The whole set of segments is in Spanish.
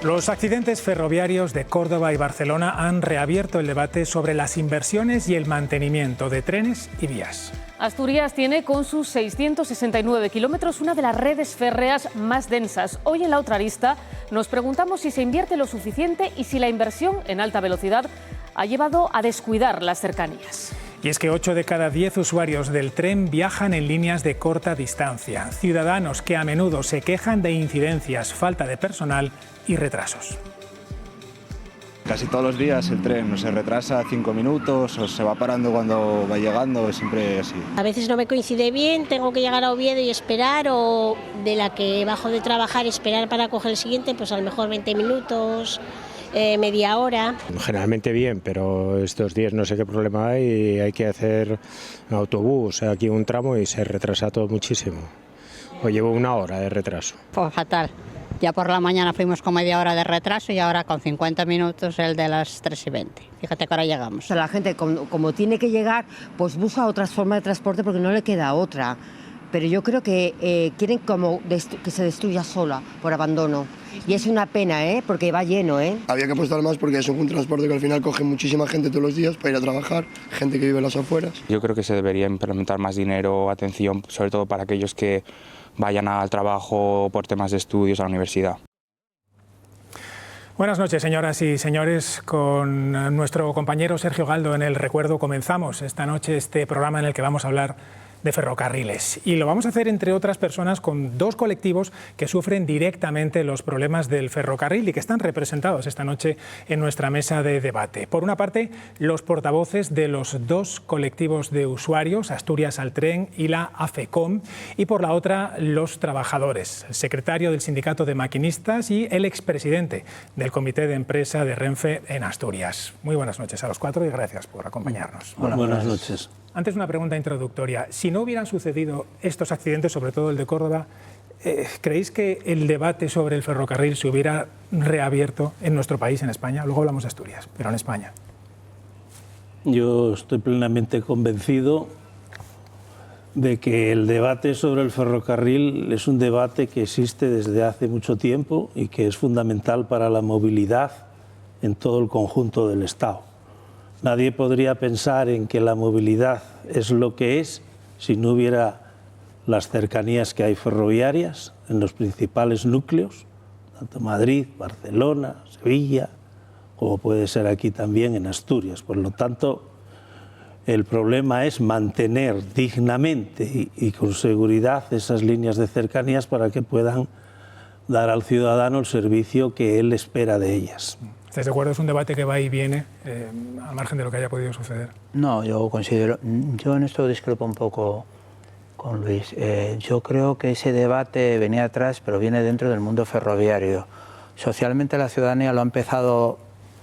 Los accidentes ferroviarios de Córdoba y Barcelona han reabierto el debate sobre las inversiones y el mantenimiento de trenes y vías. Asturias tiene, con sus 669 kilómetros, una de las redes férreas más densas. Hoy en la otra arista nos preguntamos si se invierte lo suficiente y si la inversión en alta velocidad ha llevado a descuidar las cercanías. Y es que 8 de cada 10 usuarios del tren viajan en líneas de corta distancia. Ciudadanos que a menudo se quejan de incidencias, falta de personal y retrasos. Casi todos los días el tren se retrasa 5 minutos o se va parando cuando va llegando, es siempre así. A veces no me coincide bien, tengo que llegar a Oviedo y esperar, o de la que bajo de trabajar esperar para coger el siguiente, pues a lo mejor 20 minutos. Media hora. Generalmente bien, pero estos días no sé qué problema hay y hay que hacer un autobús aquí un tramo y se retrasa todo muchísimo. O llevo 1 hora de retraso. Pues fatal. Ya por la mañana fuimos con media hora de retraso y ahora con 50 minutos el de las 3:20. Fíjate que ahora llegamos. La gente como tiene que llegar, pues busca otras formas de transporte porque no le queda otra. Pero yo creo que quieren como que se destruya sola por abandono. Y es una pena, porque va lleno. Había que apostar más porque es un transporte que al final coge muchísima gente todos los días para ir a trabajar, gente que vive en las afueras. Yo creo que se debería implementar más dinero, atención, sobre todo para aquellos que vayan al trabajo por temas de estudios a la universidad. Buenas noches, señoras y señores. Con nuestro compañero Sergio Galdo en el recuerdo comenzamos esta noche este programa en el que vamos a hablar de ferrocarriles. Y lo vamos a hacer, entre otras personas, con 2 colectivos que sufren directamente los problemas del ferrocarril y que están representados esta noche en nuestra mesa de debate. Por una parte, los portavoces de los 2 colectivos de usuarios, Asturias al Tren y la AFECOM, y por la otra, los trabajadores, el secretario del Sindicato de Maquinistas y el expresidente del Comité de Empresa de Renfe en Asturias. Muy buenas noches a los 4 y gracias por acompañarnos. Buenas noches. Antes, una pregunta introductoria. Si no hubieran sucedido estos accidentes, sobre todo el de Córdoba, ¿creéis que el debate sobre el ferrocarril se hubiera reabierto en nuestro país, en España? Luego hablamos de Asturias, pero en España. Yo estoy plenamente convencido de que el debate sobre el ferrocarril es un debate que existe desde hace mucho tiempo y que es fundamental para la movilidad en todo el conjunto del Estado. Nadie podría pensar en que la movilidad es lo que es si no hubiera las cercanías que hay ferroviarias en los principales núcleos, tanto Madrid, Barcelona, Sevilla, como puede ser aquí también en Asturias. Por lo tanto, el problema es mantener dignamente y con seguridad esas líneas de cercanías para que puedan dar al ciudadano el servicio que él espera de ellas. ¿Estáis de acuerdo? Es un debate que va y viene, al margen de lo que haya podido suceder. No, yo en esto discrepo un poco con Luis. Yo creo que ese debate venía atrás, pero viene dentro del mundo ferroviario. Socialmente la ciudadanía lo ha empezado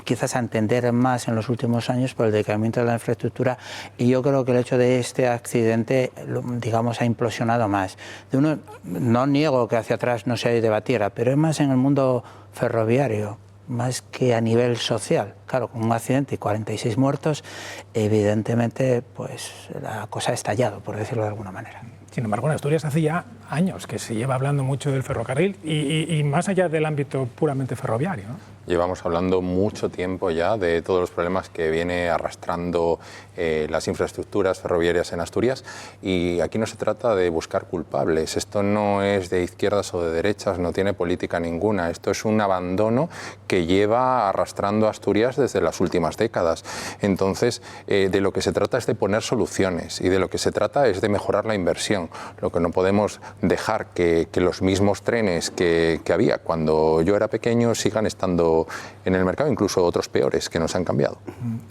quizás a entender más en los últimos años por el decrecimiento de la infraestructura, y yo creo que el hecho de este accidente, digamos, ha implosionado más. No niego que hacia atrás no se debatiera, pero es más en el mundo ferroviario, más que a nivel social. Claro, con un accidente y 46 muertos, evidentemente pues la cosa ha estallado, por decirlo de alguna manera. Sin embargo, en Asturias hace ya años que se lleva hablando mucho del ferrocarril y más allá del ámbito puramente ferroviario, ¿no? Llevamos hablando mucho tiempo ya de todos los problemas que viene arrastrando las infraestructuras ferroviarias en Asturias, y aquí no se trata de buscar culpables. Esto no es de izquierdas o de derechas, no tiene política ninguna. Esto es un abandono que lleva arrastrando a Asturias desde las últimas décadas. Entonces, de lo que se trata es de poner soluciones y de lo que se trata es de mejorar la inversión. Lo que no podemos dejar que los mismos trenes que había cuando yo era pequeño sigan estando en el mercado, incluso otros peores que nos han cambiado.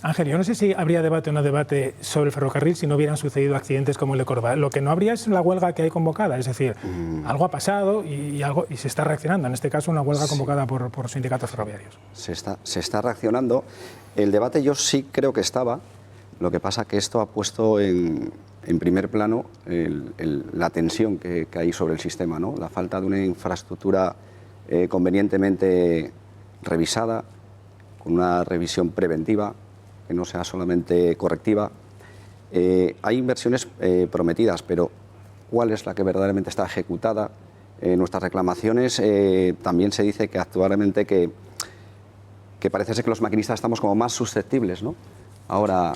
Ángel, yo no sé si habría debate o no debate sobre el ferrocarril si no hubieran sucedido accidentes como el de Córdoba. Lo que no habría es la huelga que hay convocada, es decir, algo ha pasado y se está reaccionando. En este caso, una huelga convocada por sindicatos ferroviarios. Se está reaccionando. El debate yo sí creo que estaba. Lo que pasa que esto ha puesto en primer plano la tensión que hay sobre el sistema, ¿no? La falta de una infraestructura convenientemente revisada, con una revisión preventiva, que no sea solamente correctiva. Hay inversiones prometidas, pero ¿cuál es la que verdaderamente está ejecutada? nuestras reclamaciones también se dice que actualmente que parece ser que los maquinistas estamos como más susceptibles, ¿no?, ahora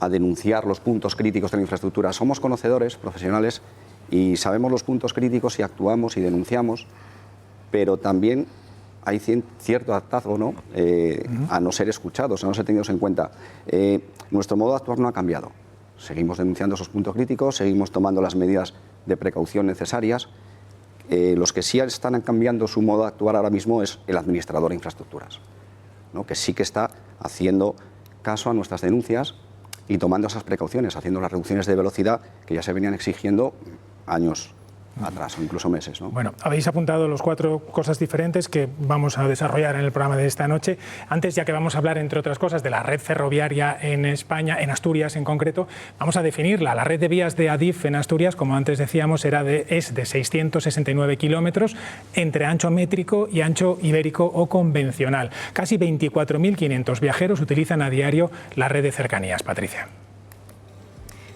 a denunciar los puntos críticos de la infraestructura. Somos conocedores, profesionales, y sabemos los puntos críticos y actuamos y denunciamos, pero también hay cierto hartazgo, ¿no?, a no ser escuchados, a no ser tenidos en cuenta. Nuestro modo de actuar no ha cambiado. Seguimos denunciando esos puntos críticos, seguimos tomando las medidas de precaución necesarias. Los que sí están cambiando su modo de actuar ahora mismo es el administrador de infraestructuras, ¿no?, que sí que está haciendo caso a nuestras denuncias y tomando esas precauciones, haciendo las reducciones de velocidad que ya se venían exigiendo años atrás o incluso meses, ¿no? Bueno, habéis apuntado los 4 cosas diferentes que vamos a desarrollar en el programa de esta noche. Antes, ya que vamos a hablar, entre otras cosas, de la red ferroviaria en España, en Asturias en concreto, vamos a definirla. La red de vías de Adif en Asturias, como antes decíamos, es de 669 kilómetros entre ancho métrico y ancho ibérico o convencional. Casi 24.500 viajeros utilizan a diario la red de cercanías. Patricia.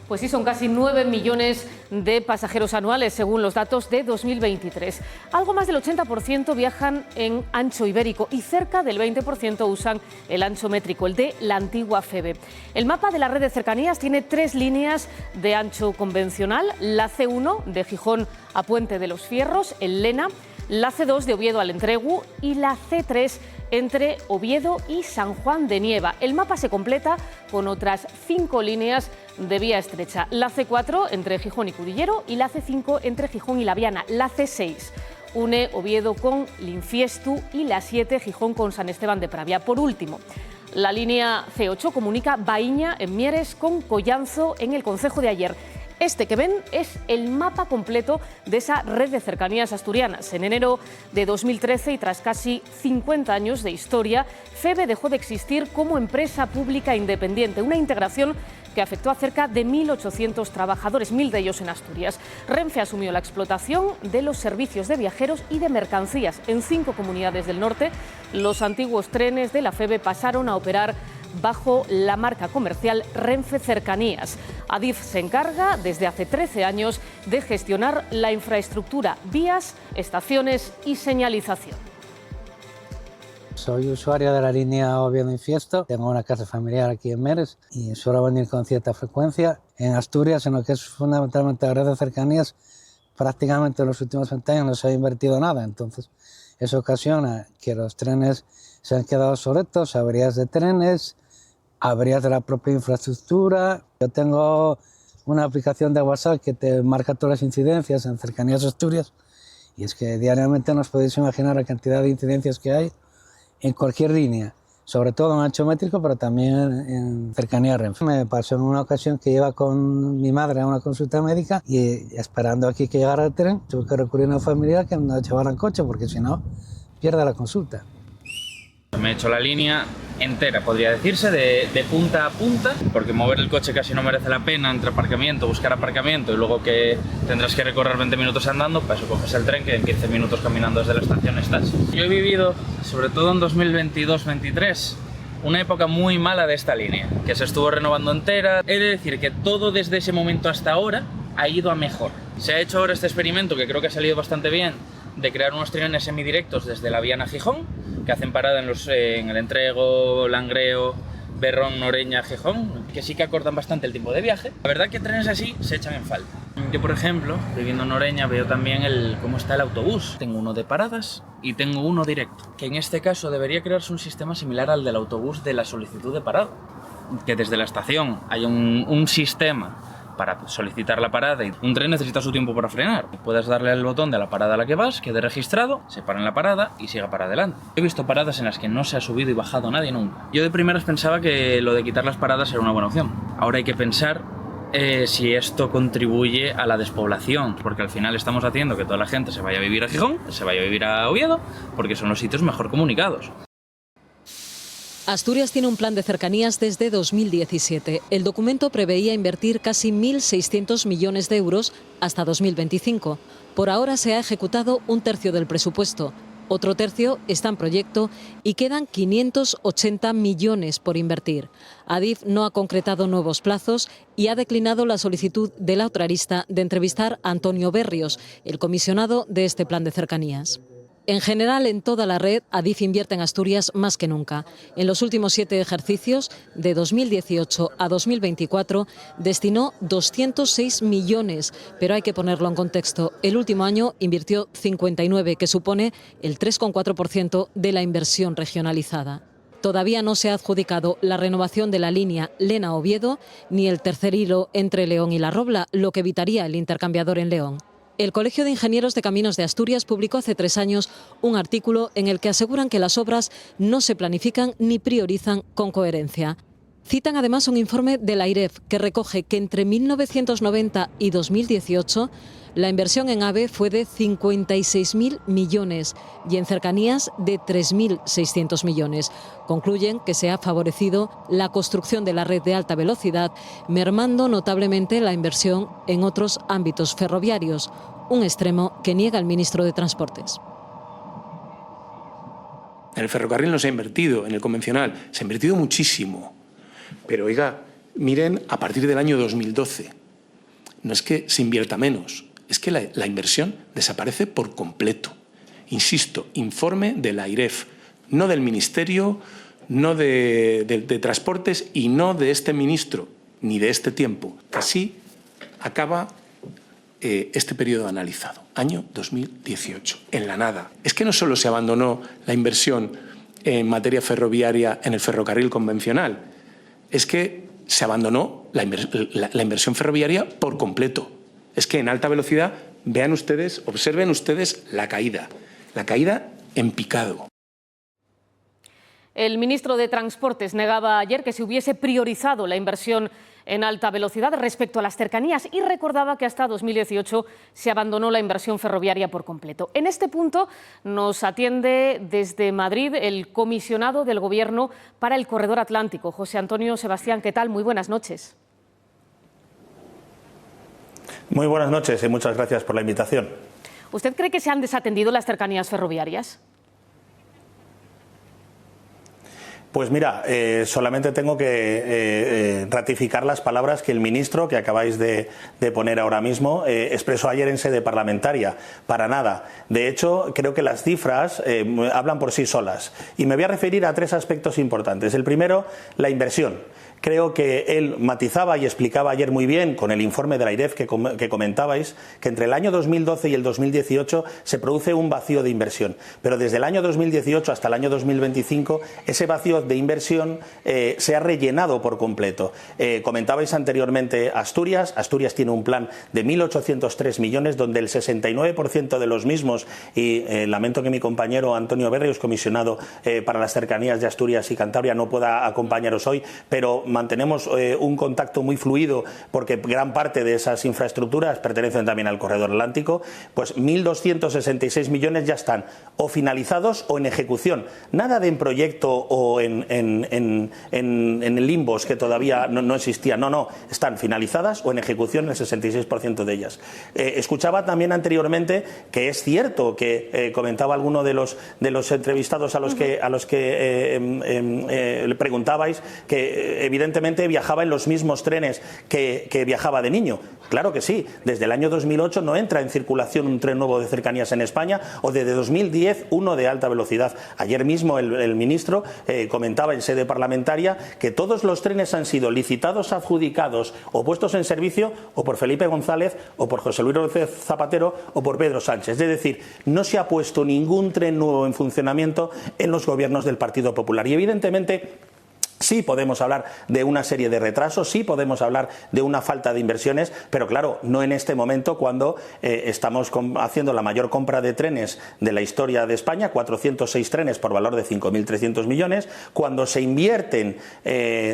Pues sí, son casi 9 millones de pasajeros anuales, según los datos de 2023. Algo más del 80% viajan en ancho ibérico y cerca del 20% usan el ancho métrico, el de la antigua FEVE. El mapa de la red de cercanías tiene 3 líneas de ancho convencional: la C1 de Gijón a Puente de los Fierros, el Lena, la C2 de Oviedo al Entregu y la C3 entre Oviedo y San Juan de Nieva. El mapa se completa con otras 5 líneas de vía estrecha: la C4 entre Gijón y Cudillero y la C5 entre Gijón y Laviana. La C6 une Oviedo con Linfiestu y la 7 Gijón con San Esteban de Pravia. Por último, la línea C8 comunica Baíña en Mieres con Collanzo en el concejo de Aller. Este que ven es el mapa completo de esa red de cercanías asturianas. En enero de 2013, y tras casi 50 años de historia, FEVE dejó de existir como empresa pública independiente, una integración que afectó a cerca de 1.800 trabajadores, 1.000 de ellos en Asturias. Renfe asumió la explotación de los servicios de viajeros y de mercancías. En 5 comunidades del norte, los antiguos trenes de la FEVE pasaron a operar bajo la marca comercial Renfe Cercanías. Adif se encarga desde hace 13 años de gestionar la infraestructura, vías, estaciones y señalización. Soy usuario de la línea Oviedo-Infiesto, tengo una casa familiar aquí en Mieres y suelo venir con cierta frecuencia. En Asturias, en lo que es fundamentalmente la red de cercanías, prácticamente en los últimos 20 años no se ha invertido nada, entonces eso ocasiona que los trenes se han quedado obsoletos, averías de trenes, averías de la propia infraestructura. Yo tengo una aplicación de WhatsApp que te marca todas las incidencias en cercanías Asturias y es que diariamente nos podéis imaginar la cantidad de incidencias que hay en cualquier línea, sobre todo en ancho métrico, pero también en cercanía Renfe. Me pasó en una ocasión que iba con mi madre a una consulta médica y esperando aquí que llegara el tren, tuve que recurrir a una familiar que nos llevara en coche porque si no, pierde la consulta. Me he hecho la línea entera, podría decirse, de punta a punta, porque mover el coche casi no merece la pena entre aparcamiento, buscar aparcamiento y luego que tendrás que recorrer 20 minutos andando, para eso coges el tren que en 15 minutos caminando desde la estación estás. Yo he vivido, sobre todo en 2022-23, una época muy mala de esta línea, que se estuvo renovando entera. He de decir que todo desde ese momento hasta ahora ha ido a mejor. Se ha hecho ahora este experimento, que creo que ha salido bastante bien, de crear unos trenes semidirectos desde La Viana a Gijón, que hacen parada en el Entrego, Langreo, Berrón, Noreña, Gijón, que sí que acortan bastante el tiempo de viaje. La verdad que trenes así se echan en falta. Yo, por ejemplo, viviendo en Noreña, veo también cómo está el autobús. Tengo uno de paradas y tengo uno directo, que en este caso debería crearse un sistema similar al del autobús de la solicitud de parada, que desde la estación haya un sistema para solicitar la parada y un tren necesita su tiempo para frenar. Puedes darle al botón de la parada a la que vas, quede registrado, se para en la parada y siga para adelante. He visto paradas en las que no se ha subido y bajado nadie nunca. Yo de primeras pensaba que lo de quitar las paradas era una buena opción. Ahora hay que pensar si esto contribuye a la despoblación, porque al final estamos haciendo que toda la gente se vaya a vivir a Gijón, se vaya a vivir a Oviedo, porque son los sitios mejor comunicados. Asturias tiene un plan de cercanías desde 2017. El documento preveía invertir casi 1.600 millones de euros hasta 2025. Por ahora se ha ejecutado un tercio del presupuesto. Otro tercio está en proyecto y quedan 580 millones por invertir. Adif no ha concretado nuevos plazos y ha declinado la solicitud de la otra arista de entrevistar a Antonio Berrios, el comisionado de este plan de cercanías. En general, en toda la red, Adif invierte en Asturias más que nunca. En los últimos 7 ejercicios, de 2018 a 2024, destinó 206 millones, pero hay que ponerlo en contexto. El último año invirtió 59, que supone el 3,4% de la inversión regionalizada. Todavía no se ha adjudicado la renovación de la línea Lena-Oviedo ni el tercer hilo entre León y La Robla, lo que evitaría el intercambiador en León. El Colegio de Ingenieros de Caminos de Asturias publicó hace 3 años un artículo en el que aseguran que las obras no se planifican ni priorizan con coherencia. Citan además un informe de la AIREF que recoge que entre 1990 y 2018 la inversión en AVE fue de 56.000 millones y en cercanías de 3.600 millones. Concluyen que se ha favorecido la construcción de la red de alta velocidad, mermando notablemente la inversión en otros ámbitos ferroviarios, un extremo que niega el ministro de Transportes. En el ferrocarril no se ha invertido, en el convencional se ha invertido muchísimo. Pero oiga, miren a partir del año 2012, no es que se invierta menos, es que la inversión desaparece por completo. Insisto, informe de la AIREF, no del Ministerio, no de Transportes y no de este ministro, ni de este tiempo. Así acaba este periodo analizado, año 2018, en la nada. Es que no solo se abandonó la inversión en materia ferroviaria en el ferrocarril convencional, es que se abandonó la inversión ferroviaria por completo. Es que en alta velocidad, vean ustedes, observen ustedes la caída en picado. El ministro de Transportes negaba ayer que se hubiese priorizado la inversión en alta velocidad respecto a las cercanías y recordaba que hasta 2018 se abandonó la inversión ferroviaria por completo. En este punto nos atiende desde Madrid el comisionado del Gobierno para el Corredor Atlántico, José Antonio Sebastián. ¿Qué tal? Muy buenas noches. Muy buenas noches y muchas gracias por la invitación. ¿Usted cree que se han desatendido las cercanías ferroviarias? Pues mira, solamente tengo que ratificar las palabras que el ministro, que acabáis de poner ahora mismo, expresó ayer en sede parlamentaria. Para nada. De hecho, creo que las cifras hablan por sí solas. Y me voy a referir a 3 aspectos importantes. El primero, la inversión. Creo que él matizaba y explicaba ayer muy bien, con el informe de la AIREF que comentabais, que entre el año 2012 y el 2018 se produce un vacío de inversión. Pero desde el año 2018 hasta el año 2025, ese vacío de inversión se ha rellenado por completo. Comentabais anteriormente Asturias. Asturias tiene un plan de 1.803 millones, donde el 69% de los mismos, y lamento que mi compañero Antonio Berrios, comisionado para las cercanías de Asturias y Cantabria, no pueda acompañaros hoy, pero mantenemos un contacto muy fluido porque gran parte de esas infraestructuras pertenecen también al Corredor Atlántico. Pues 1.266 millones ya están o finalizados o en ejecución. Nada de en proyecto o en limbos que todavía no existían. No, están finalizadas o en ejecución el 66% de ellas. Escuchaba también anteriormente que es cierto que comentaba alguno de los entrevistados a los que le preguntabais que evidentemente viajaba en los mismos trenes que viajaba de niño. Claro que sí, desde el año 2008 no entra en circulación un tren nuevo de cercanías en España, o desde 2010 uno de alta velocidad. Ayer mismo el ministro comentaba en sede parlamentaria que todos los trenes han sido licitados, adjudicados o puestos en servicio o por Felipe González o por José Luis Rodríguez Zapatero o por Pedro Sánchez. Es decir, no se ha puesto ningún tren nuevo en funcionamiento en los gobiernos del Partido Popular. Y evidentemente sí podemos hablar de una serie de retrasos, sí podemos hablar de una falta de inversiones, pero claro, no en este momento cuando estamos haciendo la mayor compra de trenes de la historia de España, 406 trenes por valor de 5.300 millones, cuando se invierten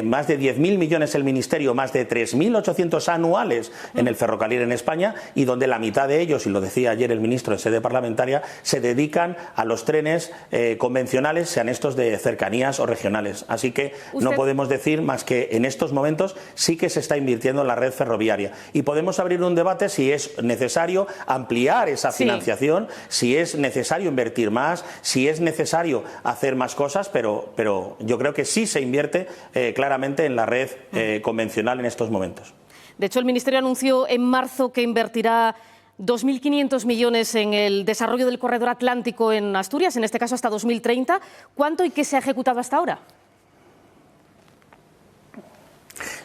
más de 10.000 millones el Ministerio, más de 3.800 anuales en el ferrocarril en España, y donde la mitad de ellos, y lo decía ayer el ministro en sede parlamentaria, se dedican a los trenes convencionales, sean estos de cercanías o regionales. Así que No podemos decir más que en estos momentos sí que se está invirtiendo en la red ferroviaria. Y podemos abrir un debate si es necesario ampliar esa financiación, si es necesario invertir más, si es necesario hacer más cosas, pero yo creo que sí se invierte claramente en la red convencional en estos momentos. De hecho, el Ministerio anunció en marzo que invertirá 2.500 millones en el desarrollo del corredor atlántico en Asturias, en este caso hasta 2030. ¿Cuánto y qué se ha ejecutado hasta ahora?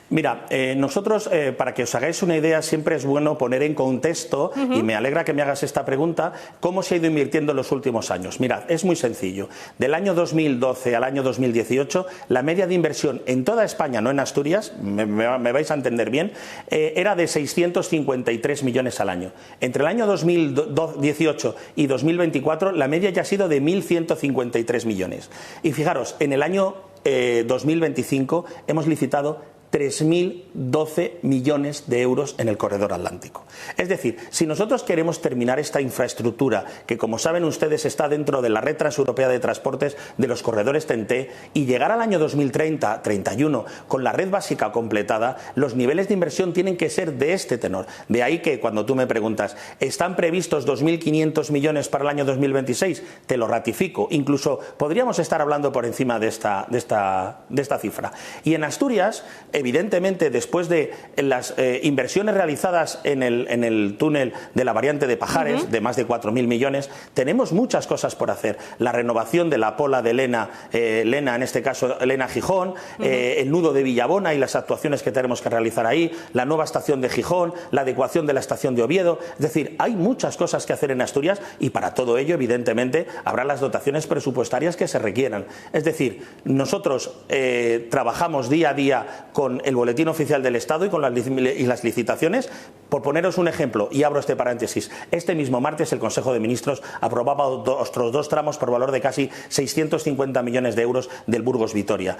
Mira, nosotros, para que os hagáis una idea, siempre es bueno poner en contexto, y me alegra que me hagas esta pregunta, cómo se ha ido invirtiendo en los últimos años. Mirad, es muy sencillo. Del año 2012 al año 2018, la media de inversión en toda España, no en Asturias, me vais a entender bien, era de 653 millones al año. Entre el año 2018 y 2024, la media ya ha sido de 1.153 millones. Y fijaros, en el año 2025 hemos licitado 3.012 millones de euros en el corredor atlántico. Es decir, si nosotros queremos terminar esta infraestructura, que como saben ustedes está dentro de la red transeuropea de transportes de los corredores TEN-T, y llegar al año 2030-31 con la red básica completada, los niveles de inversión tienen que ser de este tenor. De ahí que cuando tú me preguntas, ¿están previstos 2.500 millones para el año 2026? Te lo ratifico. Incluso podríamos estar hablando por encima de esta cifra. Y en Asturias, evidentemente, después de las inversiones realizadas en el túnel de la variante de Pajares, de más de 4.000 millones, tenemos muchas cosas por hacer. La renovación de la pola de Lena, en este caso Lena Gijón, el nudo de Villabona y las actuaciones que tenemos que realizar ahí, la nueva estación de Gijón, la adecuación de la estación de Oviedo. Es decir, hay muchas cosas que hacer en Asturias y para todo ello, evidentemente, habrá las dotaciones presupuestarias que se requieran. Es decir, nosotros trabajamos día a día con el Boletín Oficial del Estado y con las licitaciones. Por poneros un ejemplo, y abro este paréntesis, este mismo martes el Consejo de Ministros aprobaba otros dos tramos por valor de casi 650 millones de euros del Burgos-Vitoria.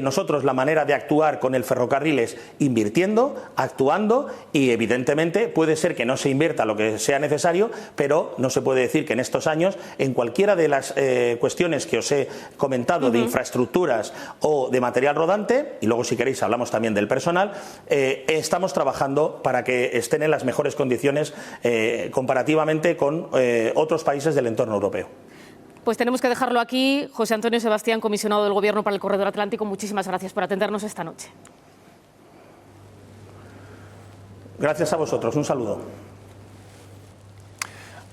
Nosotros la manera de actuar con el ferrocarril es invirtiendo, actuando, y evidentemente puede ser que no se invierta lo que sea necesario, pero no se puede decir que en estos años, en cualquiera de las cuestiones que os he comentado de infraestructuras o de material rodante, y luego si queréis hablamos también del personal, estamos trabajando para que estén en las mejores condiciones comparativamente con otros países del entorno europeo. Pues tenemos que dejarlo aquí. José Antonio Sebastián, comisionado del Gobierno para el Corredor Atlántico, muchísimas gracias por atendernos esta noche. Gracias a vosotros, un saludo.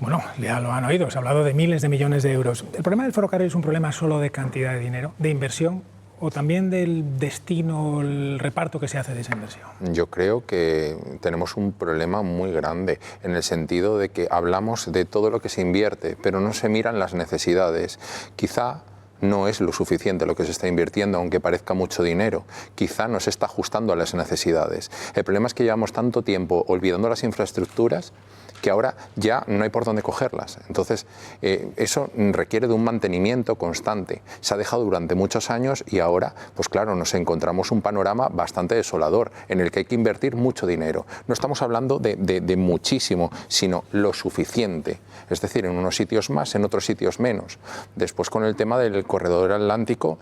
Bueno, ya lo han oído, se ha hablado de miles de millones de euros. ¿El problema del ferrocarril es un problema solo de cantidad de dinero, de inversión, o también del destino, el reparto que se hace de esa inversión? Yo creo que tenemos un problema muy grande en el sentido de que hablamos de todo lo que se invierte, pero no se miran las necesidades. Quizá no es lo suficiente lo que se está invirtiendo, aunque parezca mucho dinero. Quizá no se está ajustando a las necesidades. El problema es que llevamos tanto tiempo olvidando las infraestructuras que ahora ya no hay por dónde cogerlas. Entonces, eso requiere de un mantenimiento constante. Se ha dejado durante muchos años y ahora, pues claro, nos encontramos un panorama bastante desolador, en el que hay que invertir mucho dinero. No estamos hablando de muchísimo, sino lo suficiente. Es decir, en unos sitios más, en otros sitios menos. Después, con el tema del corredor atlántico,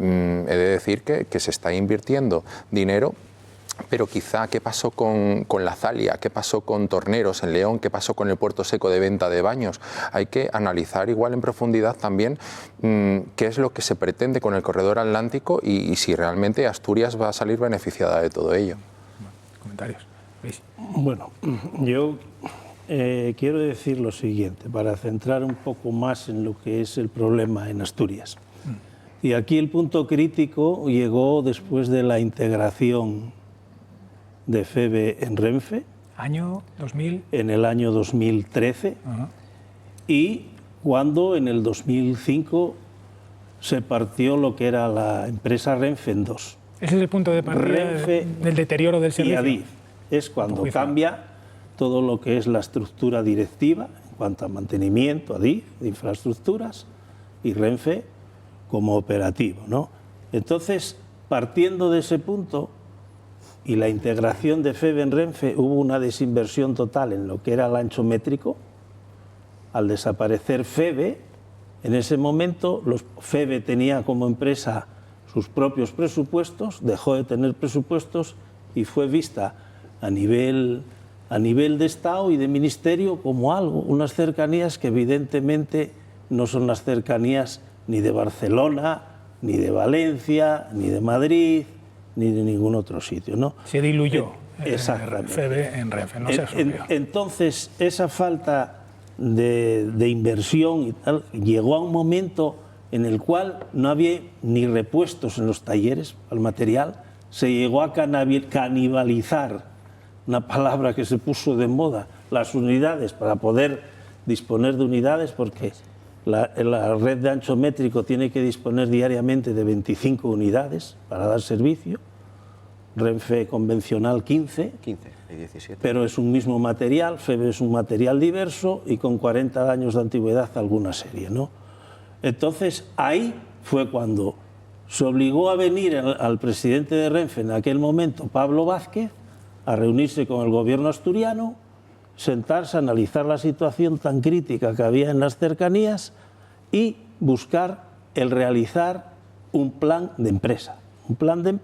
he de decir que se está invirtiendo dinero. Pero quizá, ¿qué pasó con la Zalia? ¿Qué pasó con Torneros en León? ¿Qué pasó con el puerto seco de venta de Baños? Hay que analizar igual en profundidad también qué es lo que se pretende con el corredor atlántico y si realmente Asturias va a salir beneficiada de todo ello. Comentarios. Luis. Bueno, yo quiero decir lo siguiente, para centrar un poco más en lo que es el problema en Asturias. Y aquí el punto crítico llegó después de la integración de FEVE en Renfe. ¿Año 2000? En el año 2013. Y cuando en el 2005 se partió lo que era la empresa Renfe en dos. Ese es el punto de partida Renfe del deterioro del servicio. Y Adif. Es cuando cambia todo lo que es la estructura directiva en cuanto a mantenimiento, Adif, de infraestructuras, y Renfe como operativo, ¿no? Entonces, partiendo de ese punto y la integración de FEVE en Renfe, hubo una desinversión total en lo que era el ancho métrico. Al desaparecer FEVE, en ese momento FEVE tenía como empresa sus propios presupuestos, dejó de tener presupuestos y fue vista a nivel de Estado y de Ministerio como algo, unas cercanías que evidentemente no son las cercanías ni de Barcelona, ni de Valencia, ni de Madrid, ni de ningún otro sitio, ¿no? Se diluyó FEVE en Renfe, no se absorbió. Entonces, esa falta de inversión y tal llegó a un momento en el cual no había ni repuestos en los talleres al material, se llegó a canibalizar, una palabra que se puso de moda, las unidades, para poder disponer de unidades, porque la red de ancho métrico tiene que disponer diariamente de 25 unidades para dar servicio, Renfe convencional 15, y 17. Pero es un mismo material, FEVE es un material diverso y con 40 años de antigüedad alguna serie, ¿no? Entonces ahí fue cuando se obligó a venir al presidente de Renfe en aquel momento, Pablo Vázquez, a reunirse con el gobierno asturiano, sentarse, analizar la situación tan crítica que había en las cercanías y buscar el realizar un plan de empresa. Un plan de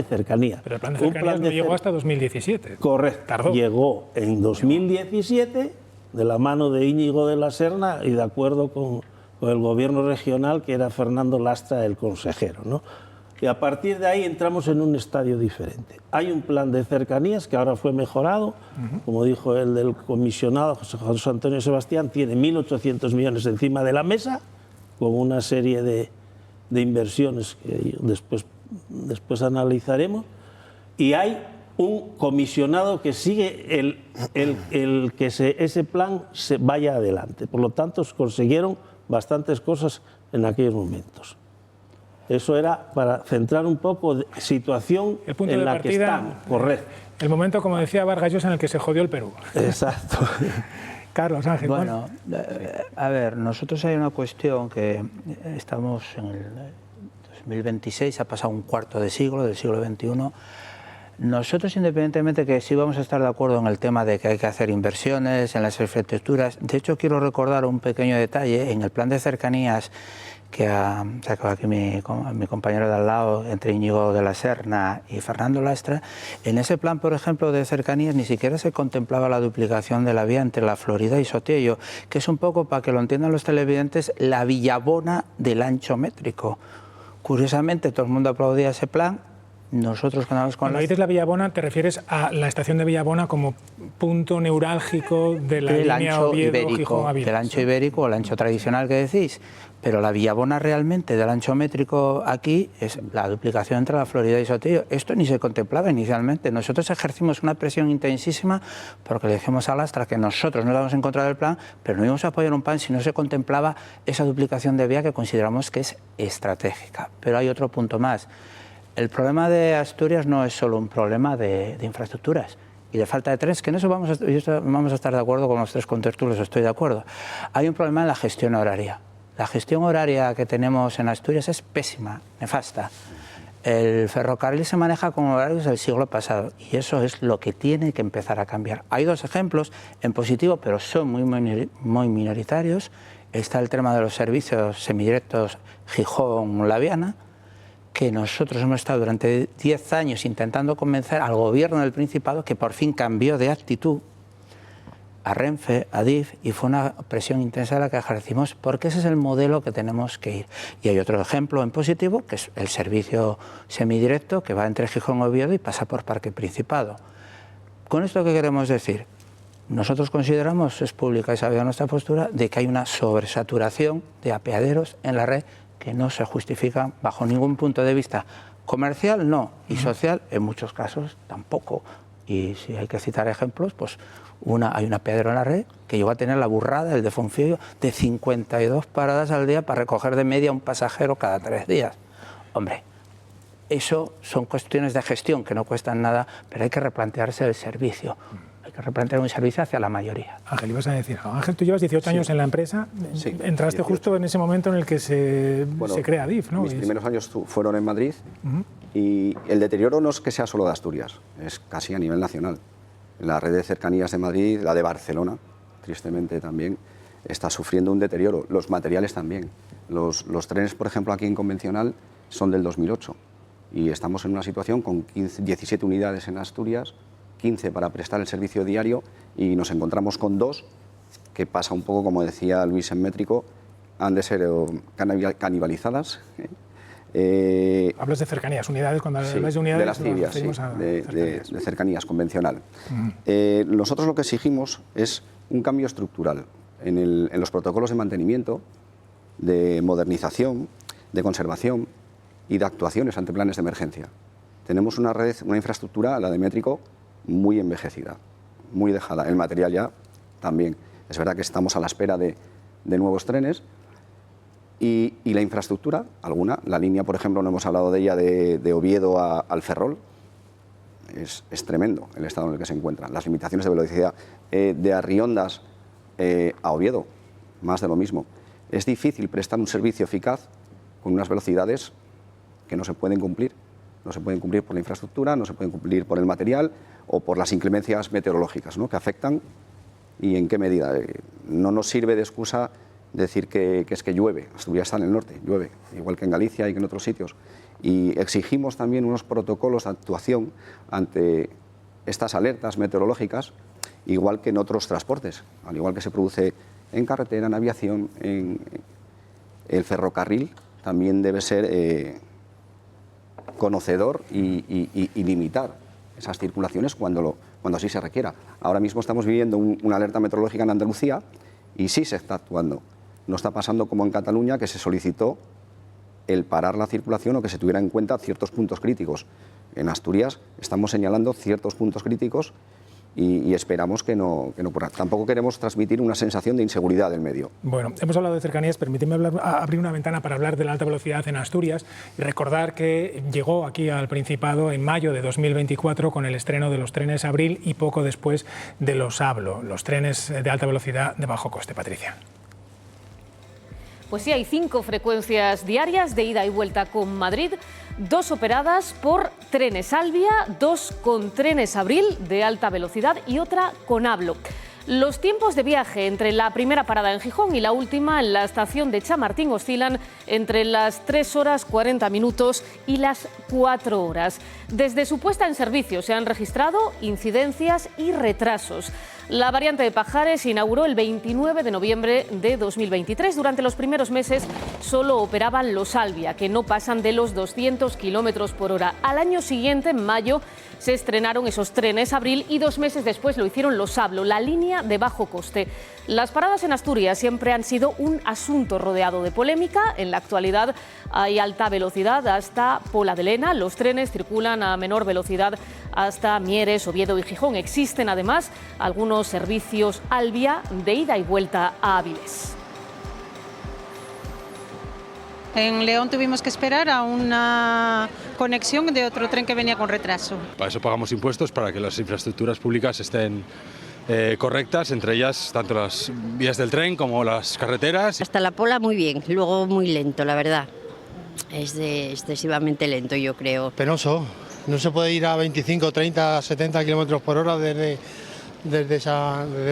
cercanía. Pero el plan de cercanía no llegó hasta 2017. Correcto. Tardó. Llegó en 2017 de la mano de Íñigo de la Serna y de acuerdo con el gobierno regional, que era Fernando Lastra el consejero, ¿no? Y a partir de ahí entramos en un estadio diferente. Hay un plan de cercanías que ahora fue mejorado, como dijo el del comisionado José Antonio Sebastián, tiene 1.800 millones encima de la mesa, con una serie de inversiones que después analizaremos, y hay un comisionado que sigue que ese plan se vaya adelante. Por lo tanto, consiguieron bastantes cosas en aquellos momentos. Eso era para centrar un poco de situación en la que estamos. Correcto. El momento, como decía Vargas Llosa, en el que se jodió el Perú. Exacto. Carlos Ángel. Bueno, a ver, nosotros hay una cuestión que estamos en el 2026, ha pasado un cuarto de siglo, del siglo XXI. Nosotros, independientemente que sí vamos a estar de acuerdo en el tema de que hay que hacer inversiones en las infraestructuras, de hecho quiero recordar un pequeño detalle, en el plan de cercanías que ha sacado aquí mi compañero de al lado, entre Íñigo de la Serna y Fernando Lastra, en ese plan, por ejemplo, de cercanías ni siquiera se contemplaba la duplicación de la vía entre La Florida y Sotillo, que es un poco, para que lo entiendan los televidentes, la Villabona del ancho métrico. Curiosamente, todo el mundo aplaudía ese plan. Nosotros cuando dices la Villabona, te refieres a la estación de Villabona como punto neurálgico de la línea Oviedo-Gijón-Ávila. Del ancho ibérico o el ancho tradicional que decís. Pero la Villabona realmente del ancho métrico aquí es la duplicación entre La Florida y Sotillo. Esto ni se contemplaba inicialmente. Nosotros ejercimos una presión intensísima porque le dijimos a Lastra que nosotros no íbamos en contra del plan, pero no íbamos a apoyar un plan si no se contemplaba esa duplicación de vía que consideramos que es estratégica. Pero hay otro punto más. El problema de Asturias no es solo un problema de infraestructuras y de falta de trenes, que en eso vamos a estar de acuerdo con los tres contertulios, estoy de acuerdo. Hay un problema en la gestión horaria. La gestión horaria que tenemos en Asturias es pésima, nefasta. El ferrocarril se maneja con horarios del siglo pasado y eso es lo que tiene que empezar a cambiar. Hay dos ejemplos en positivo, pero son muy minoritarios. Está el tema de los servicios semidirectos Gijón-Laviana, que nosotros hemos estado durante 10 años intentando convencer al gobierno del Principado que por fin cambió de actitud, a Renfe, a DIF, y fue una presión intensa la que ejercimos porque ese es el modelo que tenemos que ir. Y hay otro ejemplo en positivo, que es el servicio semidirecto que va entre Gijón y Oviedo y pasa por Parque Principado. ¿Con esto qué queremos decir? Nosotros consideramos, es pública y sabida nuestra postura, de que hay una sobresaturación de apeaderos en la red que no se justifica bajo ningún punto de vista. Comercial no, y social en muchos casos tampoco. Y si hay que citar ejemplos, pues hay un apeadero en la red que llegó a tener la burrada, el de Fonfillo, de 52 paradas al día para recoger de media un pasajero cada 3 días. Hombre, eso son cuestiones de gestión que no cuestan nada, pero hay que replantearse el servicio. Hay que replantear un servicio hacia la mayoría. Ángel, ibas a decir, Ángel, tú llevas 18 años en la empresa, entraste 18. Justo en ese momento en el que se crea DIF, ¿no? Mis primeros años fueron en Madrid y el deterioro no es que sea solo de Asturias, es casi a nivel nacional. La red de cercanías de Madrid, la de Barcelona, tristemente también, está sufriendo un deterioro, los materiales también. Los trenes, por ejemplo, aquí en convencional son del 2008 y estamos en una situación con 17 unidades en Asturias, 15 para prestar el servicio diario y nos encontramos con 2 que pasa un poco, como decía Luis en métrico, han de ser canibalizadas. Hablas de cercanías, unidades, cuando Sí, hablas de unidades... de las civias, sí, de cercanías, convencional. Nosotros lo que exigimos es un cambio estructural en los protocolos de mantenimiento, de modernización, de conservación y de actuaciones ante planes de emergencia. Tenemos una red, una infraestructura, la de métrico, muy envejecida, muy dejada. El material ya también. Es verdad que estamos a la espera de nuevos trenes y la infraestructura, alguna, la línea, por ejemplo, no hemos hablado de ella, de Oviedo al Ferrol, es tremendo el estado en el que se encuentra. Las limitaciones de velocidad de Arriondas a Oviedo, más de lo mismo. Es difícil prestar un servicio eficaz con unas velocidades que no se pueden cumplir. No se pueden cumplir por la infraestructura, no se pueden cumplir por el material o por las inclemencias meteorológicas, ¿no?, que afectan y en qué medida. No nos sirve de excusa decir que es que llueve. Asturias está en el norte, llueve, igual que en Galicia y que en otros sitios. Y exigimos también unos protocolos de actuación ante estas alertas meteorológicas, igual que en otros transportes, al igual que se produce en carretera, en aviación, el ferrocarril también debe ser conocedor y limitar esas circulaciones cuando así se requiera. Ahora mismo estamos viviendo una alerta meteorológica en Andalucía y sí se está actuando. No está pasando como en Cataluña, que se solicitó el parar la circulación o que se tuviera en cuenta ciertos puntos críticos. En Asturias estamos señalando ciertos puntos críticos y esperamos que no ocurra. Tampoco queremos transmitir una sensación de inseguridad del medio. Bueno, hemos hablado de cercanías, permíteme abrir una ventana para hablar de la alta velocidad en Asturias y recordar que llegó aquí al Principado en mayo de 2024 con el estreno de los trenes Abril y poco después de los Hablo, los trenes de alta velocidad de bajo coste. Patricia. Pues sí, hay 5 frecuencias diarias de ida y vuelta con Madrid, 2 operadas por Trenes Albia, 2 con Trenes Abril de alta velocidad y otra con Hablo. Los tiempos de viaje entre la primera parada en Gijón y la última en la estación de Chamartín oscilan entre las 3 horas 40 minutos y las 4 horas. Desde su puesta en servicio se han registrado incidencias y retrasos. La variante de Pajares se inauguró el 29 de noviembre de 2023. Durante los primeros meses solo operaban los Albia, que no pasan de los 200 kilómetros por hora. Al año siguiente, en mayo, se estrenaron esos trenes Abril y 2 meses después lo hicieron los Hablo, la línea de bajo coste. Las paradas en Asturias siempre han sido un asunto rodeado de polémica. En la actualidad hay alta velocidad hasta Pola de Lena. Los trenes circulan a menor velocidad hasta Mieres, Oviedo y Gijón. Existen además algunos servicios Albia de ida y vuelta a Áviles. En León tuvimos que esperar a una conexión de otro tren que venía con retraso. Para eso pagamos impuestos, para que las infraestructuras públicas estén correctas, entre ellas tanto las vías del tren como las carreteras. Hasta la Pola muy bien, luego muy lento, la verdad. Es excesivamente lento, yo creo. Penoso, no se puede ir a 25, 30, 70 kilómetros por hora desde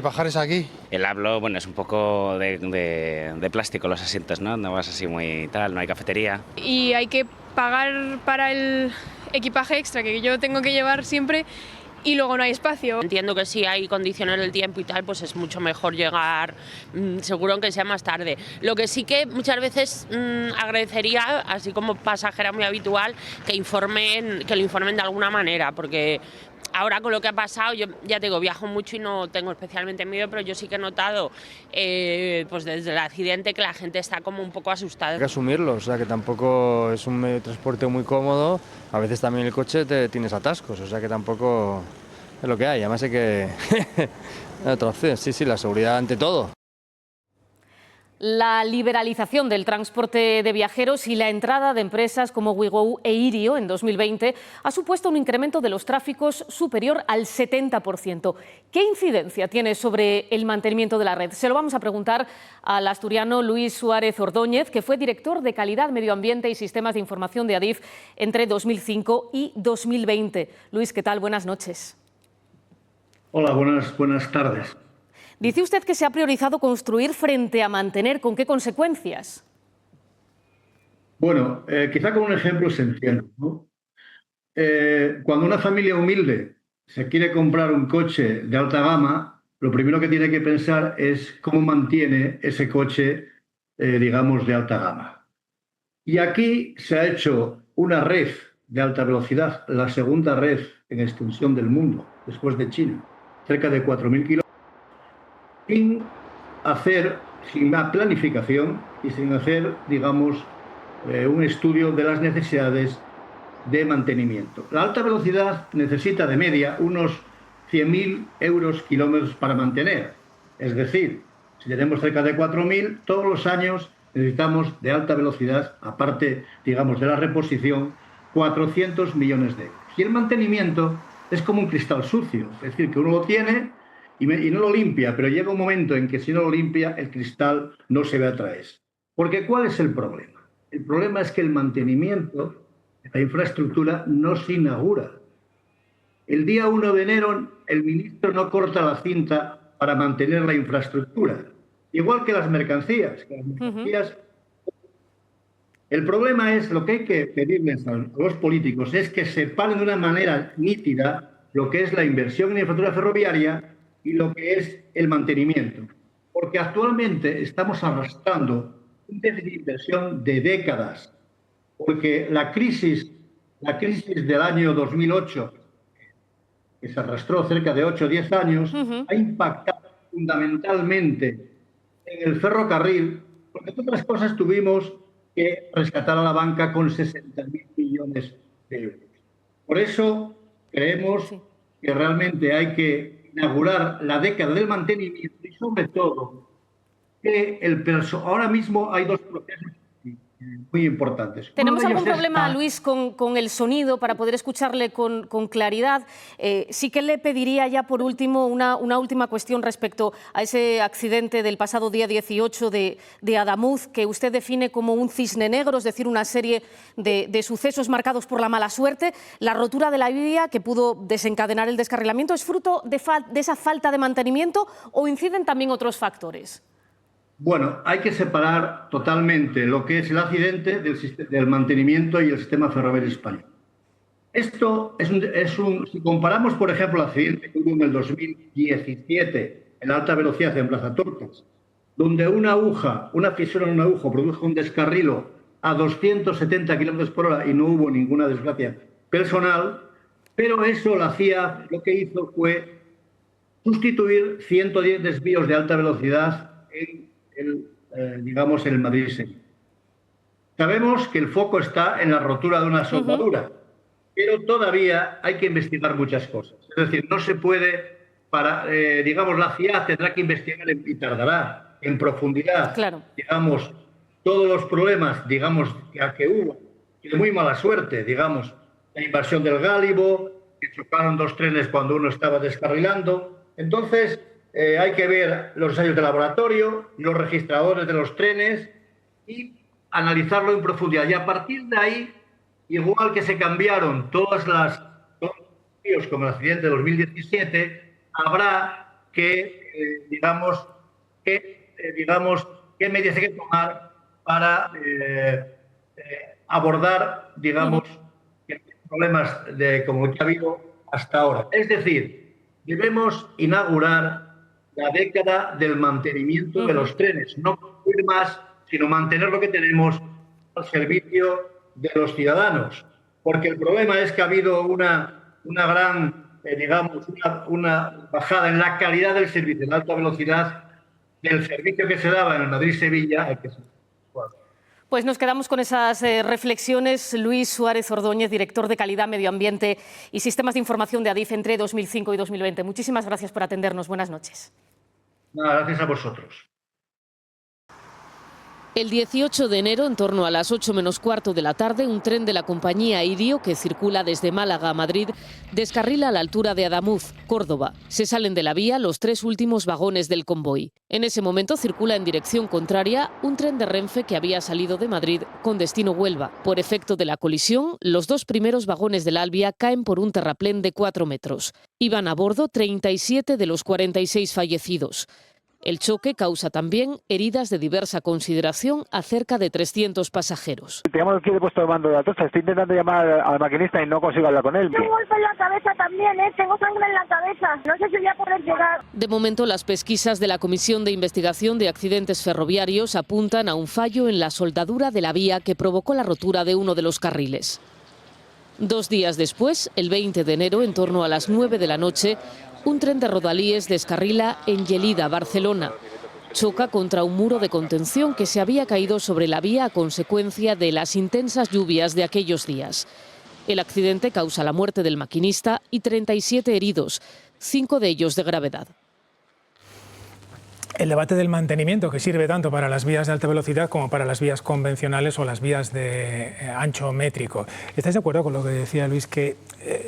Pajares aquí. El Hablo, bueno, es un poco de plástico los asientos, ¿no? No vas así muy tal, no hay cafetería. Y hay que pagar para el equipaje extra que yo tengo que llevar siempre y luego no hay espacio. Entiendo que si hay condiciones del tiempo y tal, pues es mucho mejor llegar, seguro aunque sea más tarde. Lo que sí que muchas veces agradecería, así como pasajera muy habitual, que lo informen de alguna manera, porque ahora con lo que ha pasado, yo ya te digo, viajo mucho y no tengo especialmente miedo, pero yo sí que he notado, pues desde el accidente, que la gente está como un poco asustada. Hay que asumirlo, o sea que tampoco es un medio de transporte muy cómodo, a veces también el coche tienes atascos, o sea que tampoco es lo que hay, además hay que... otra opción, sí, la seguridad ante todo. La liberalización del transporte de viajeros y la entrada de empresas como Ouigo e Irio en 2020 ha supuesto un incremento de los tráficos superior al 70%. ¿Qué incidencia tiene sobre el mantenimiento de la red? Se lo vamos a preguntar al asturiano Luis Suárez Ordóñez, que fue director de Calidad, Medio Ambiente y Sistemas de Información de Adif entre 2005 y 2020. Luis, ¿qué tal? Buenas noches. Hola, buenas tardes. Dice usted que se ha priorizado construir frente a mantener. ¿Con qué consecuencias? Bueno, quizá con un ejemplo se entiende, ¿no? Cuando una familia humilde se quiere comprar un coche de alta gama, lo primero que tiene que pensar es cómo mantiene ese coche, digamos, de alta gama. Y aquí se ha hecho una red de alta velocidad, la segunda red en extensión del mundo, después de China, cerca de 4.000 kilómetros, sin una planificación y sin hacer, digamos, un estudio de las necesidades de mantenimiento. La alta velocidad necesita de media unos 100.000 euros kilómetros para mantener. Es decir, si tenemos cerca de 4.000, todos los años necesitamos de alta velocidad, aparte, digamos, de la reposición, 400 millones de euros. Y el mantenimiento es como un cristal sucio, es decir, que uno lo tiene y no lo limpia, pero llega un momento en que si no lo limpia, el cristal no se ve a través. Porque ¿cuál es el problema? El problema es que el mantenimiento de la infraestructura no se inaugura. El día 1 de enero el ministro no corta la cinta para mantener la infraestructura, igual que las mercancías. El problema es, lo que hay que pedirles a los políticos es que separen de una manera nítida lo que es la inversión en infraestructura ferroviaria y lo que es el mantenimiento. Porque actualmente estamos arrastrando un déficit de inversión de décadas, porque la crisis del año 2008, que se arrastró cerca de 8 o 10 años, ha impactado fundamentalmente en el ferrocarril, porque entre otras cosas tuvimos que rescatar a la banca con 60.000 millones de euros. Por eso creemos que realmente hay que inaugurar la década del mantenimiento y sobre todo que ahora mismo hay dos procesos muy importantes. Tenemos algún problema, Luis, con el sonido para poder escucharle con claridad. Sí que le pediría ya por último una última cuestión respecto a ese accidente del pasado día 18 de Adamuz, que usted define como un cisne negro, es decir, una serie de sucesos marcados por la mala suerte. La rotura de la vía que pudo desencadenar el descarrilamiento, ¿es fruto de esa falta de mantenimiento o inciden también otros factores? Bueno, hay que separar totalmente lo que es el accidente del mantenimiento y el sistema ferroviario español. Esto si comparamos, por ejemplo, el accidente que hubo en el 2017 en alta velocidad en Plaza Tortas, donde una fisión en una aguja produjo un descarrilo a 270 kilómetros por hora y no hubo ninguna desgracia personal, pero eso la CIA lo que hizo fue sustituir 110 desvíos de alta velocidad en el Madrid-Sevilla. Sabemos que el foco está en la rotura de una soldadura, pero todavía hay que investigar muchas cosas. Es decir, no se puede, la CIA tendrá que investigar y tardará en profundidad, todos los problemas, que hubo, y de muy mala suerte, la invasión del Gálibo, que chocaron dos trenes cuando uno estaba descarrilando. Entonces, hay que ver los ensayos de laboratorio, los registradores de los trenes y analizarlo en profundidad. Y a partir de ahí, igual que se cambiaron todos los desvíos como el accidente de 2017, habrá que, qué medidas hay que tomar para abordar, problemas como que ha habido hasta ahora. Es decir, debemos inaugurar la década del mantenimiento de los trenes, no construir más, sino mantener lo que tenemos al servicio de los ciudadanos. Porque el problema es que ha habido una gran, una bajada en la calidad del servicio, en alta velocidad, del servicio que se daba en el Madrid-Sevilla. Pues nos quedamos con esas reflexiones. Luis Suárez Ordóñez, director de Calidad, Medio Ambiente y Sistemas de Información de Adif entre 2005 y 2020. Muchísimas gracias por atendernos. Buenas noches. Nada, gracias a vosotros. El 18 de enero, en torno a las 8 menos cuarto de la tarde, un tren de la compañía Irio, que circula desde Málaga a Madrid, descarrila a la altura de Adamuz, Córdoba. Se salen de la vía los 3 últimos vagones del convoy. En ese momento circula en dirección contraria un tren de Renfe que había salido de Madrid con destino Huelva. Por efecto de la colisión, los 2 primeros vagones del Albia caen por un terraplén de 4 metros. Iban a bordo 37 de los 46 fallecidos. El choque causa también heridas de diversa consideración a cerca de 300 pasajeros. Te llamo aquí de puesto de mando de Atocha. Estoy intentando llamar al maquinista y no consigo hablar con él. Tengo un golpe en la cabeza también, tengo sangre en la cabeza. No sé si voy a poder llegar. De momento, las pesquisas de la Comisión de Investigación de Accidentes Ferroviarios apuntan a un fallo en la soldadura de la vía que provocó la rotura de uno de los carriles. 2 días después, el 20 de enero, en torno a las 9 de la noche, un tren de Rodalies descarrila en Gelida, Barcelona. Choca contra un muro de contención que se había caído sobre la vía a consecuencia de las intensas lluvias de aquellos días. El accidente causa la muerte del maquinista y 37 heridos, 5 de ellos de gravedad. El debate del mantenimiento, que sirve tanto para las vías de alta velocidad como para las vías convencionales o las vías de ancho métrico. ¿Estáis de acuerdo con lo que decía Luis, que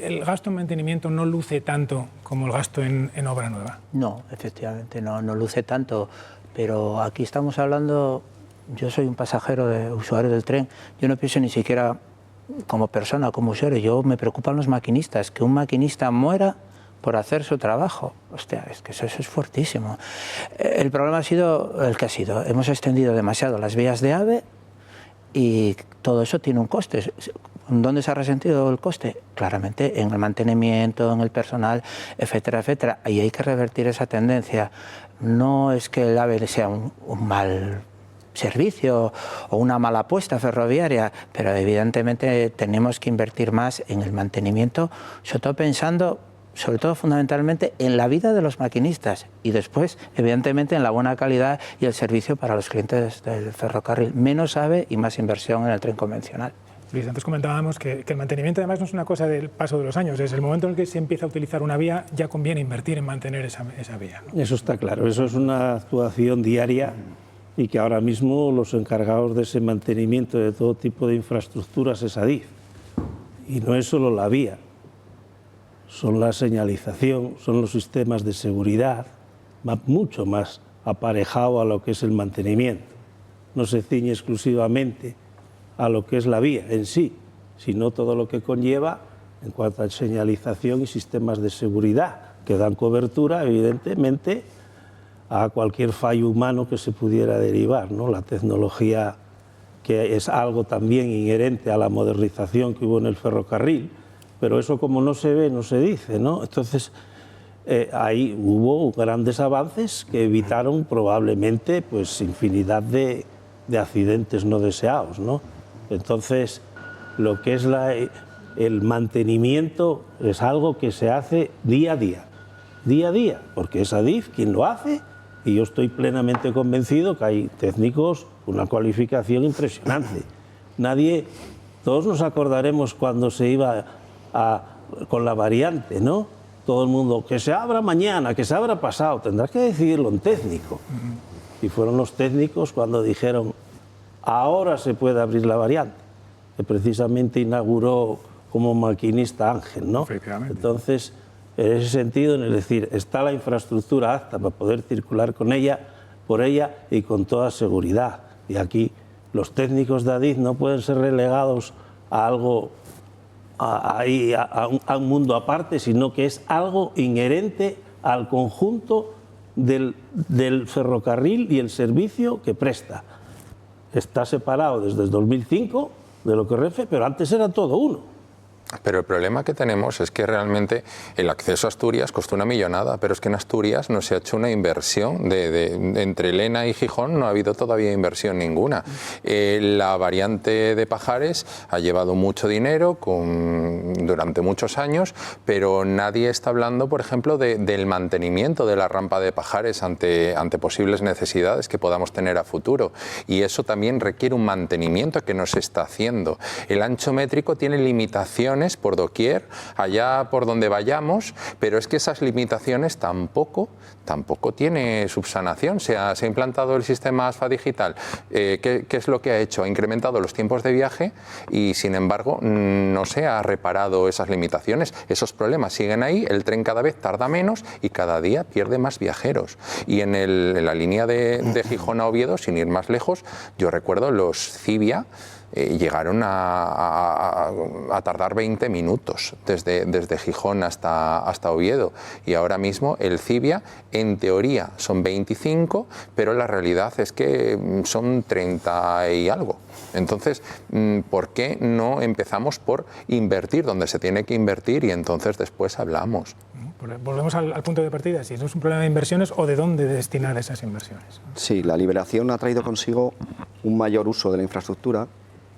el gasto en mantenimiento no luce tanto como el gasto en obra nueva? No, efectivamente, no luce tanto, pero aquí estamos hablando, yo soy un pasajero, usuario del tren, yo no pienso ni siquiera como persona, como usuario, yo me preocupan los maquinistas, que un maquinista muera por hacer su trabajo. Hostia, es que eso es fuertísimo. El problema ha sido el que ha sido. Hemos extendido demasiado las vías de AVE y todo eso tiene un coste. ¿Dónde se ha resentido el coste? Claramente en el mantenimiento, en el personal, etcétera, etcétera. Y hay que revertir esa tendencia. No es que el AVE sea un mal servicio o una mala apuesta ferroviaria, pero evidentemente tenemos que invertir más en el mantenimiento, sobre todo pensando, sobre todo fundamentalmente, en la vida de los maquinistas y después, evidentemente, en la buena calidad y el servicio para los clientes del ferrocarril. Menos AVE y más inversión en el tren convencional. Luis, antes comentábamos que el mantenimiento además no es una cosa del paso de los años. Desde el momento en el que se empieza a utilizar una vía, ya conviene invertir en mantener esa vía, ¿no? Eso está claro, eso es una actuación diaria y que ahora mismo los encargados de ese mantenimiento de todo tipo de infraestructuras es Adif. Y no es solo la vía. Son la señalización, son los sistemas de seguridad, va mucho más aparejado a lo que es el mantenimiento. No se ciñe exclusivamente a lo que es la vía en sí, sino todo lo que conlleva en cuanto a señalización y sistemas de seguridad, que dan cobertura, evidentemente, a cualquier fallo humano que se pudiera derivar, ¿no? La tecnología, que es algo también inherente a la modernización que hubo en el ferrocarril, pero eso como no se ve, no se dice, ¿no? Entonces, ahí hubo grandes avances que evitaron probablemente pues, infinidad de accidentes no deseados, ¿no? Entonces, lo que es el mantenimiento es algo que se hace día a día, porque es Adif quien lo hace y yo estoy plenamente convencido que hay técnicos con una cualificación impresionante. Todos nos acordaremos cuando se iba con la variante, ¿no? Todo el mundo, que se abra mañana, que se abra pasado, tendrá que decidirlo un técnico. Y fueron los técnicos cuando dijeron, ahora se puede abrir la variante, que precisamente inauguró como maquinista Ángel, ¿no? Entonces, en ese sentido, es decir, está la infraestructura apta para poder circular por ella y con toda seguridad. Y aquí los técnicos de Adif no pueden ser relegados a algo a un mundo aparte, sino que es algo inherente al conjunto del ferrocarril y el servicio que presta. Está separado desde el 2005 de lo que Renfe, pero antes era todo uno. Pero el problema que tenemos es que realmente el acceso a Asturias costó una millonada, pero es que en Asturias no se ha hecho una inversión. Entre Lena y Gijón no ha habido todavía inversión ninguna. La variante de Pajares ha llevado mucho dinero durante muchos años, pero nadie está hablando, por ejemplo, del mantenimiento de la rampa de Pajares ante posibles necesidades que podamos tener a futuro. Y eso también requiere un mantenimiento que no se está haciendo. El ancho métrico tiene limitaciones por doquier, allá por donde vayamos, pero es que esas limitaciones tampoco tiene subsanación. Se ha implantado el sistema ASFA digital. ¿Qué es lo que ha hecho? Ha incrementado los tiempos de viaje y, sin embargo, no se ha reparado esas limitaciones. Esos problemas siguen ahí, el tren cada vez tarda menos y cada día pierde más viajeros. Y en la línea de Gijón a Oviedo, sin ir más lejos, yo recuerdo los Civia, llegaron a tardar 20 minutos desde Gijón hasta Oviedo, y ahora mismo el Civia en teoría son 25, pero la realidad es que son 30 y algo. Entonces, ¿por qué no empezamos por invertir donde se tiene que invertir y entonces después hablamos? Volvemos al punto de partida, si eso es un problema de inversiones o de dónde destinar esas inversiones. Sí, la liberación ha traído consigo un mayor uso de la infraestructura,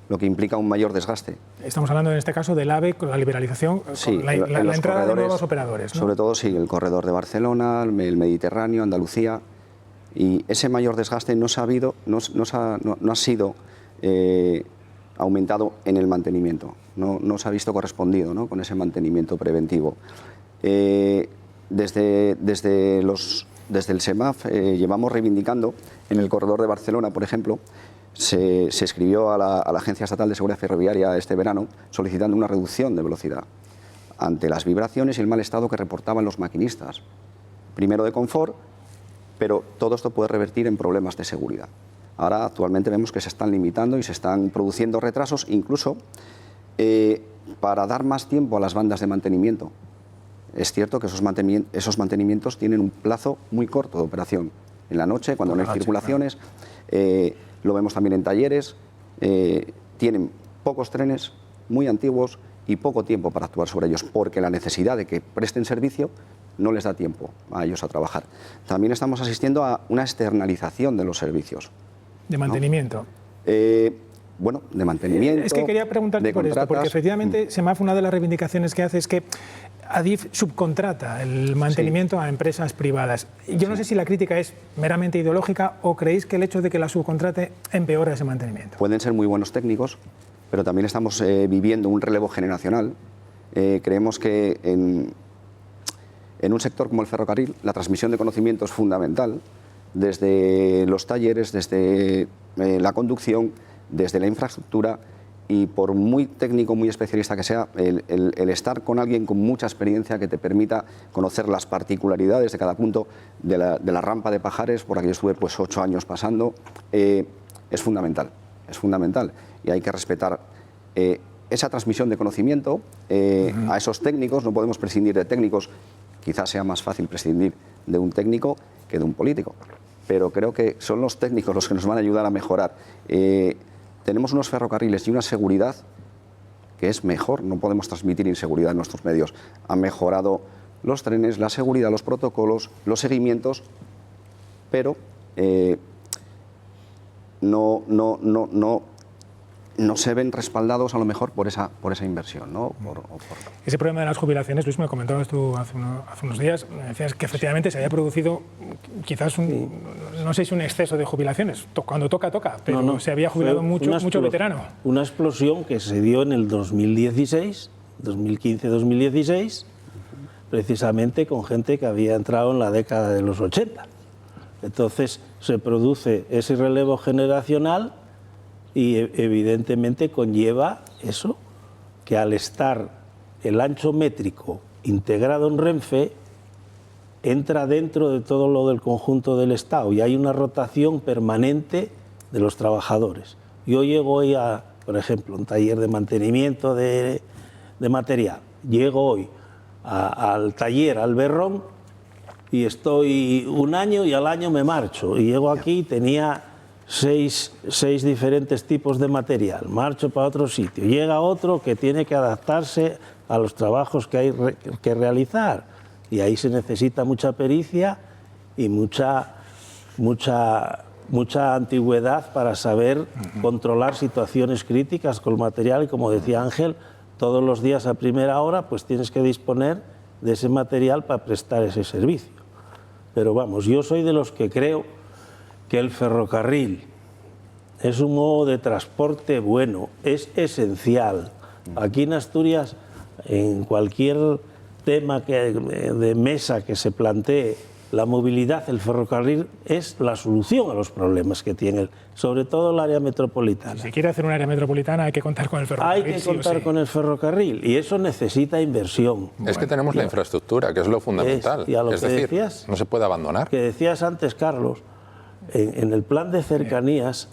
lo que implica un mayor desgaste. Estamos hablando en este caso del AVE con la liberalización, sí, con la entrada de nuevos operadores, ¿no? Sobre todo, sí, el corredor de Barcelona, el Mediterráneo, Andalucía, y ese mayor desgaste no ha sido aumentado en el mantenimiento, no se ha visto correspondido, ¿no?, con ese mantenimiento preventivo. Desde el SEMAF llevamos reivindicando en el corredor de Barcelona, por ejemplo. Se escribió a la Agencia Estatal de Seguridad Ferroviaria este verano solicitando una reducción de velocidad ante las vibraciones y el mal estado que reportaban los maquinistas. Primero de confort, pero todo esto puede revertir en problemas de seguridad. Ahora actualmente vemos que se están limitando y se están produciendo retrasos, incluso para dar más tiempo a las bandas de mantenimiento. Es cierto que esos mantenimientos tienen un plazo muy corto de operación. En la noche, cuando no hay circulaciones, lo vemos también en talleres, tienen pocos trenes, muy antiguos y poco tiempo para actuar sobre ellos, porque la necesidad de que presten servicio no les da tiempo a ellos a trabajar. También estamos asistiendo a una externalización de los servicios. ¿De mantenimiento? Bueno, de mantenimiento. Es que quería preguntarte por esto, porque efectivamente SEMAF, una de las reivindicaciones que hace es que Adif subcontrata el mantenimiento a empresas privadas. Yo no sé si la crítica es meramente ideológica o creéis que el hecho de que la subcontrate empeora ese mantenimiento. Pueden ser muy buenos técnicos, pero también estamos viviendo un relevo generacional. Creemos que en un sector como el ferrocarril la transmisión de conocimiento es fundamental, desde los talleres, desde la conducción, desde la infraestructura, y por muy técnico, muy especialista que sea, el estar con alguien con mucha experiencia que te permita conocer las particularidades de cada punto de la rampa de Pajares, por aquí estuve pues 8 años pasando, es fundamental, y hay que respetar esa transmisión de conocimiento a esos técnicos. No podemos prescindir de técnicos, quizás sea más fácil prescindir de un técnico que de un político, pero creo que son los técnicos los que nos van a ayudar a mejorar. Tenemos unos ferrocarriles y una seguridad que es mejor, no podemos transmitir inseguridad en nuestros medios. Han mejorado los trenes, la seguridad, los protocolos, los seguimientos, pero no se ven respaldados a lo mejor por esa inversión, ¿no? Ese problema de las jubilaciones, Luis, me comentabas tú hace unos días, me decías que efectivamente se había producido quizás no sé si un exceso de jubilaciones, cuando toca, pero se había jubilado mucho veterano. Una explosión que se dio en el 2016, 2015-2016, precisamente con gente que había entrado en la década de los 80. Entonces se produce ese relevo generacional y evidentemente conlleva eso, que al estar el ancho métrico integrado en Renfe, entra dentro de todo lo del conjunto del Estado y hay una rotación permanente de los trabajadores. Yo llego hoy a, por ejemplo, un taller de mantenimiento de material, llego hoy al taller Alberrón y estoy un año y al año me marcho, y llego aquí y tenía seis diferentes tipos de material, marcho para otro sitio, llega otro que tiene que adaptarse a los trabajos que hay que realizar, y ahí se necesita mucha pericia y mucha antigüedad para saber controlar situaciones críticas con el material, y como decía Ángel, todos los días a primera hora pues tienes que disponer de ese material para prestar ese servicio. Pero vamos, yo soy de los que creo que el ferrocarril es un modo de transporte bueno, es esencial. Aquí en Asturias, en cualquier tema de mesa que se plantee, la movilidad, el ferrocarril es la solución a los problemas que tiene, sobre todo el área metropolitana. Si se quiere hacer un área metropolitana hay que contar con el ferrocarril. Hay que contar con el ferrocarril, y eso necesita inversión. Es que tenemos la infraestructura, que es lo fundamental. Es decir, no se puede abandonar. Que decías antes, Carlos, en el plan de cercanías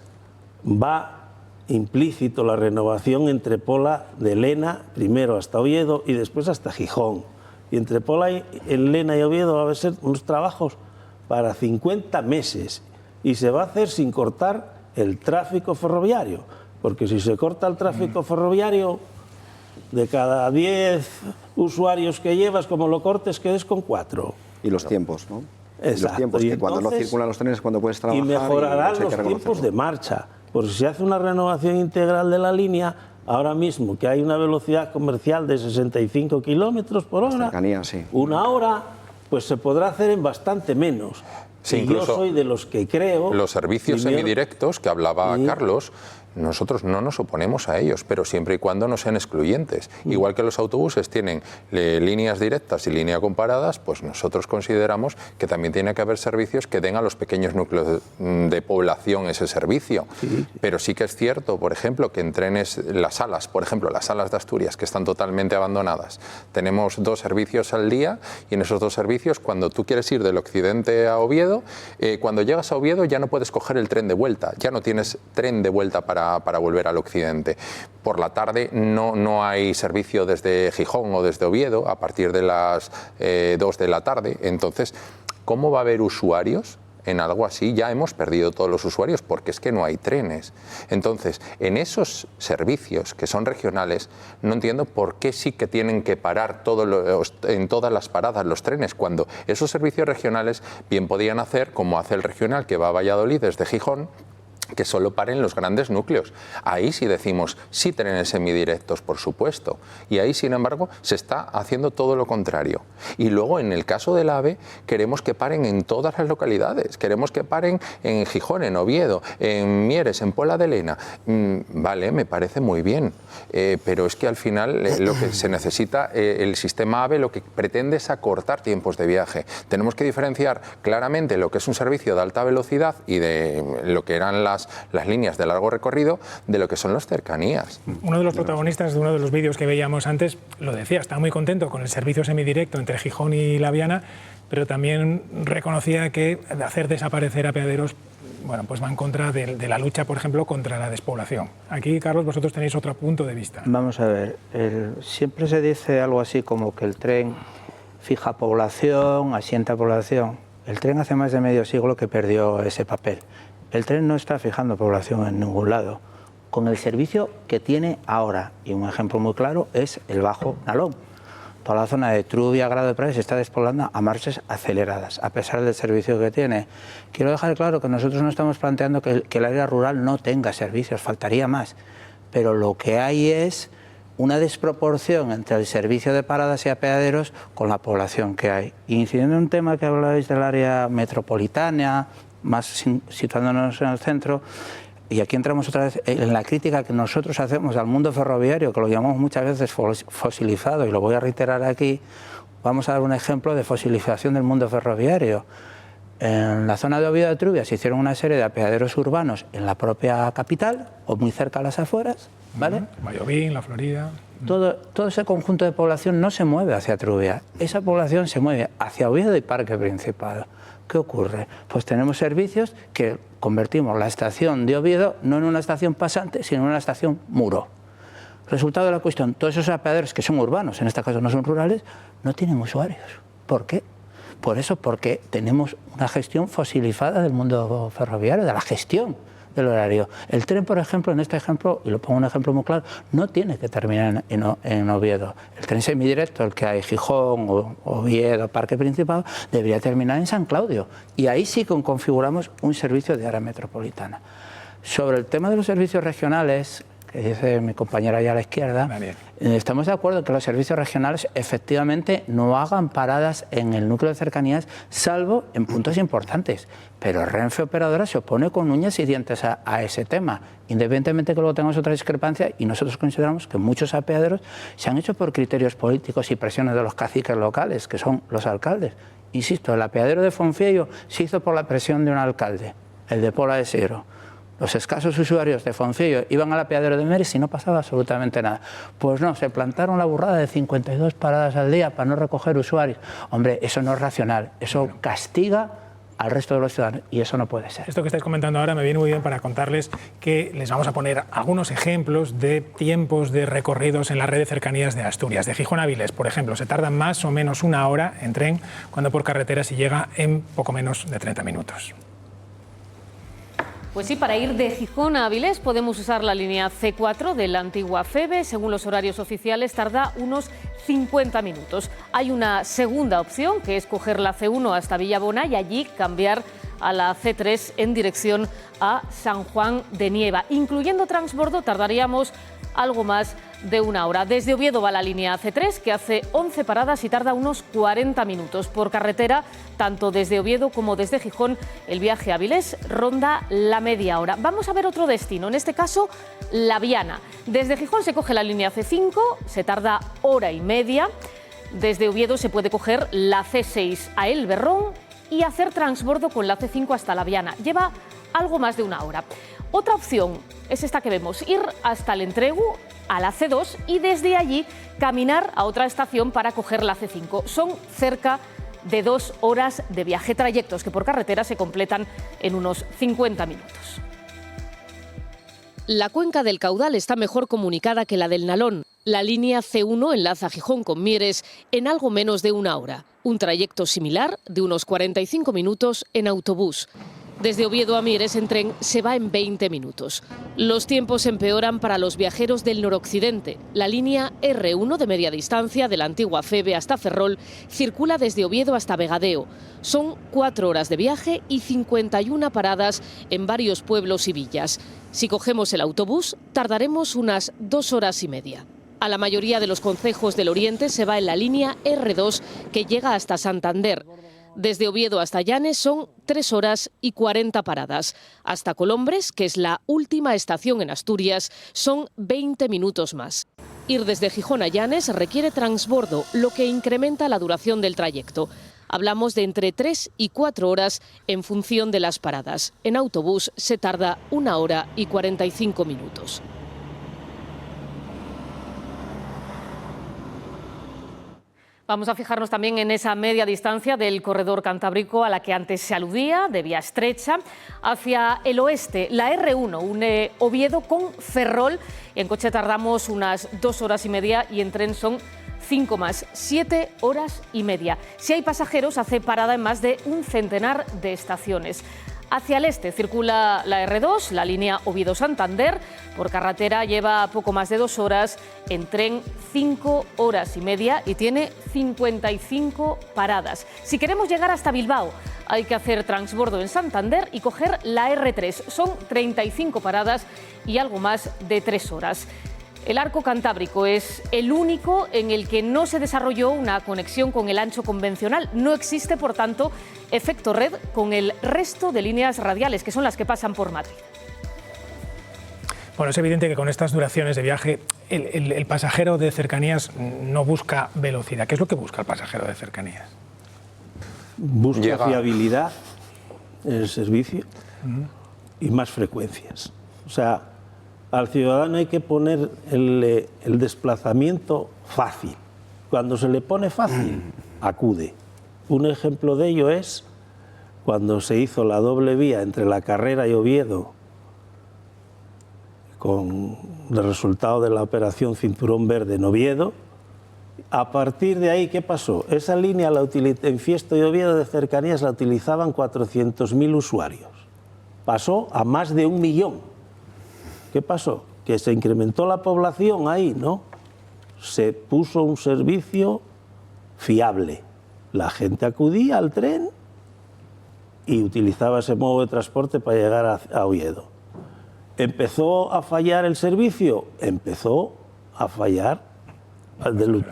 va implícito la renovación entre Pola de Lena, primero hasta Oviedo y después hasta Gijón. Y entre Pola y Lena y Oviedo va a ser unos trabajos para 50 meses y se va a hacer sin cortar el tráfico ferroviario, porque si se corta el tráfico ferroviario, de cada 10 usuarios que llevas, como lo cortes, quedes con 4. Y los tiempos, ¿no? Exacto. Y los tiempos, que entonces, cuando no circulan los trenes, cuando puedes trabajar. Y mejorarán los tiempos de marcha. Porque si se hace una renovación integral de la línea, ahora mismo que hay una velocidad comercial de 65 kilómetros por hora, sí. una hora, pues se podrá hacer en bastante menos. Sí, y yo soy de los que creo... Los servicios semidirectos que hablaba Carlos, nosotros no nos oponemos a ellos, pero siempre y cuando no sean excluyentes. Igual que los autobuses tienen líneas directas y líneas comparadas, pues nosotros consideramos que también tiene que haber servicios que den a los pequeños núcleos de población ese servicio. Pero sí que es cierto, por ejemplo, que en trenes, las salas, por ejemplo, las salas de Asturias, que están totalmente abandonadas, tenemos 2 servicios al día y en esos 2 servicios, cuando tú quieres ir del occidente a Oviedo, cuando llegas a Oviedo ya no puedes coger el tren de vuelta, ya no tienes tren de vuelta para volver al occidente. Por la tarde no hay servicio desde Gijón o desde Oviedo a partir de las 2 de la tarde. Entonces, ¿cómo va a haber usuarios en algo así? Ya hemos perdido todos los usuarios porque es que no hay trenes. Entonces, en esos servicios que son regionales, no entiendo por qué sí que tienen que parar en todas las paradas los trenes, cuando esos servicios regionales bien podían hacer como hace el regional que va a Valladolid desde Gijón, que solo paren los grandes núcleos. Ahí sí decimos, sí trenes semidirectos, por supuesto. Y ahí, sin embargo, se está haciendo todo lo contrario. Y luego, en el caso del AVE, queremos que paren en todas las localidades. Queremos que paren en Gijón, en Oviedo, en Mieres, en Pola de Lena. Vale, me parece muy bien. Pero es que al final lo que se necesita, el sistema AVE lo que pretende es acortar tiempos de viaje. Tenemos que diferenciar claramente lo que es un servicio de alta velocidad y de lo que eran las líneas de largo recorrido de lo que son las cercanías. Uno de los protagonistas de uno de los vídeos que veíamos antes lo decía, está muy contento con el servicio semidirecto entre Gijón y La Viana, pero también reconocía que hacer desaparecer apeaderos, bueno, pues va en contra de la lucha, por ejemplo, contra la despoblación. Aquí, Carlos, vosotros tenéis otro punto de vista. Vamos a ver, siempre se dice algo así como que el tren fija población, asienta población. El tren hace más de medio siglo que perdió ese papel. El tren no está fijando población en ningún lado. Con el servicio que tiene ahora, y un ejemplo muy claro es el Bajo Nalón. Toda la zona de Trubia, Grado de Prades se está despoblando a marchas aceleradas, a pesar del servicio que tiene. Quiero dejar claro que nosotros no estamos planteando que el área rural no tenga servicios, faltaría más. Pero lo que hay es una desproporción entre el servicio de paradas y apeaderos con la población que hay. Incidiendo en un tema que hablabais del área metropolitana, más situándonos en el centro, y aquí entramos otra vez en la crítica que nosotros hacemos al mundo ferroviario, que lo llamamos muchas veces fosilizado, y lo voy a reiterar aquí. Vamos a dar un ejemplo de fosilización del mundo ferroviario. En la zona de Oviedo de Trubia se hicieron una serie de apeaderos urbanos en la propia capital, o muy cerca a las afueras, ¿vale? Vallovín, La Florida. Todo ese conjunto de población no se mueve hacia Trubia, esa población se mueve hacia Oviedo y Parque Principal. ¿Qué ocurre? Pues tenemos servicios que convertimos la estación de Oviedo no en una estación pasante, sino en una estación muro. Resultado de la cuestión, todos esos apeaderos que son urbanos, en este caso no son rurales, no tienen usuarios. ¿Por qué? Por eso, porque tenemos una gestión fosilizada del mundo ferroviario, de la gestión del horario. El tren, por ejemplo, en este ejemplo, y lo pongo un ejemplo muy claro, no tiene que terminar en Oviedo. El tren semidirecto, el que hay Gijón, Oviedo, Parque Principal, debería terminar en San Claudio. Y ahí sí que configuramos un servicio de área metropolitana. Sobre el tema de los servicios regionales, que dice mi compañera allá a la izquierda, estamos de acuerdo en que los servicios regionales efectivamente no hagan paradas en el núcleo de cercanías, salvo en puntos importantes. Pero Renfe Operadora se opone con uñas y dientes a ese tema, independientemente que luego tengamos otra discrepancia, y nosotros consideramos que muchos apeaderos se han hecho por criterios políticos y presiones de los caciques locales, que son los alcaldes. Insisto, el apeadero de Fonfiello se hizo por la presión de un alcalde, el de Pola de Siero. Los escasos usuarios de Fonfiello iban al apeadero de Mieres y no pasaba absolutamente nada. Pues no, se plantaron la burrada de 52 paradas al día para no recoger usuarios. Hombre, eso no es racional, eso castiga al resto de los ciudadanos, y eso no puede ser. Esto que estáis comentando ahora me viene muy bien para contarles que les vamos a poner algunos ejemplos de tiempos de recorridos en la red de cercanías de Asturias. De Gijón a Avilés, por ejemplo, se tarda más o menos 1 hora en tren, cuando por carretera se llega en poco menos de 30 minutos. Pues sí, para ir de Gijón a Avilés podemos usar la línea C4 de la antigua FEVE. Según los horarios oficiales, tarda unos 50 minutos. Hay una segunda opción, que es coger la C1 hasta Villabona y allí cambiar a la C3 en dirección a San Juan de Nieva. Incluyendo transbordo, tardaríamos algo más de 1 hora. Desde Oviedo va la línea C3, que hace 11 paradas y tarda unos 40 minutos. Por carretera, tanto desde Oviedo como desde Gijón, el viaje a Avilés ronda la media hora. Vamos a ver otro destino, en este caso, La Viana. Desde Gijón se coge la línea C5, se tarda 1 hora y media. Desde Oviedo se puede coger la C6 a El Berrón y hacer transbordo con la C5 hasta La Viana. Lleva algo más de 1 hora. Otra opción es esta que vemos, ir hasta el Entregu, a la C2 y desde allí caminar a otra estación para coger la C5. Son cerca de 2 horas de viaje, trayectos que por carretera se completan en unos 50 minutos. La cuenca del Caudal está mejor comunicada que la del Nalón. La línea C1 enlaza Gijón con Mieres en algo menos de 1 hora. Un trayecto similar de unos 45 minutos en autobús. Desde Oviedo a Mieres en tren se va en 20 minutos. Los tiempos empeoran para los viajeros del noroccidente. La línea R1 de media distancia de la antigua FEVE hasta Ferrol circula desde Oviedo hasta Vegadeo. Son 4 horas de viaje y 51 paradas en varios pueblos y villas. Si cogemos el autobús, tardaremos unas 2 horas y media. A la mayoría de los concejos del Oriente se va en la línea R2 que llega hasta Santander. Desde Oviedo hasta Llanes son 3 horas y 40 paradas. Hasta Colombres, que es la última estación en Asturias, son 20 minutos más. Ir desde Gijón a Llanes requiere transbordo, lo que incrementa la duración del trayecto. Hablamos de entre 3 y 4 horas en función de las paradas. En autobús se tarda 1 hora y 45 minutos. Vamos a fijarnos también en esa media distancia del corredor cantábrico a la que antes se aludía, de vía estrecha, hacia el oeste. La R1 une Oviedo con Ferrol. En coche tardamos unas 2 horas y media y en tren son 5 más, 7 horas y media. Si hay pasajeros, hace parada en más de un centenar de estaciones. Hacia el este circula la R2, la línea Oviedo-Santander. Por carretera lleva poco más de 2 horas, en tren 5 horas y media y tiene 55 paradas. Si queremos llegar hasta Bilbao, hay que hacer transbordo en Santander y coger la R3. Son 35 paradas y algo más de 3 horas. El arco cantábrico es el único en el que no se desarrolló una conexión con el ancho convencional. No existe, por tanto, efecto red con el resto de líneas radiales, que son las que pasan por Madrid. Bueno, es evidente que con estas duraciones de viaje el pasajero de cercanías no busca velocidad. ¿Qué es lo que busca el pasajero de cercanías? Busca fiabilidad en el servicio y más frecuencias. O sea, al ciudadano hay que poner el desplazamiento fácil. Cuando se le pone fácil, acude. Un ejemplo de ello es cuando se hizo la doble vía entre La Carrera y Oviedo, con el resultado de la operación Cinturón Verde en Oviedo. A partir de ahí, ¿qué pasó? Esa línea en Fiesto y Oviedo de cercanías la utilizaban 400.000 usuarios. Pasó a más de 1 millón. ¿Qué pasó? Que se incrementó la población ahí, ¿no? Se puso un servicio fiable. La gente acudía al tren y utilizaba ese modo de transporte para llegar a Oviedo. ¿Empezó a fallar el servicio? Empezó a fallar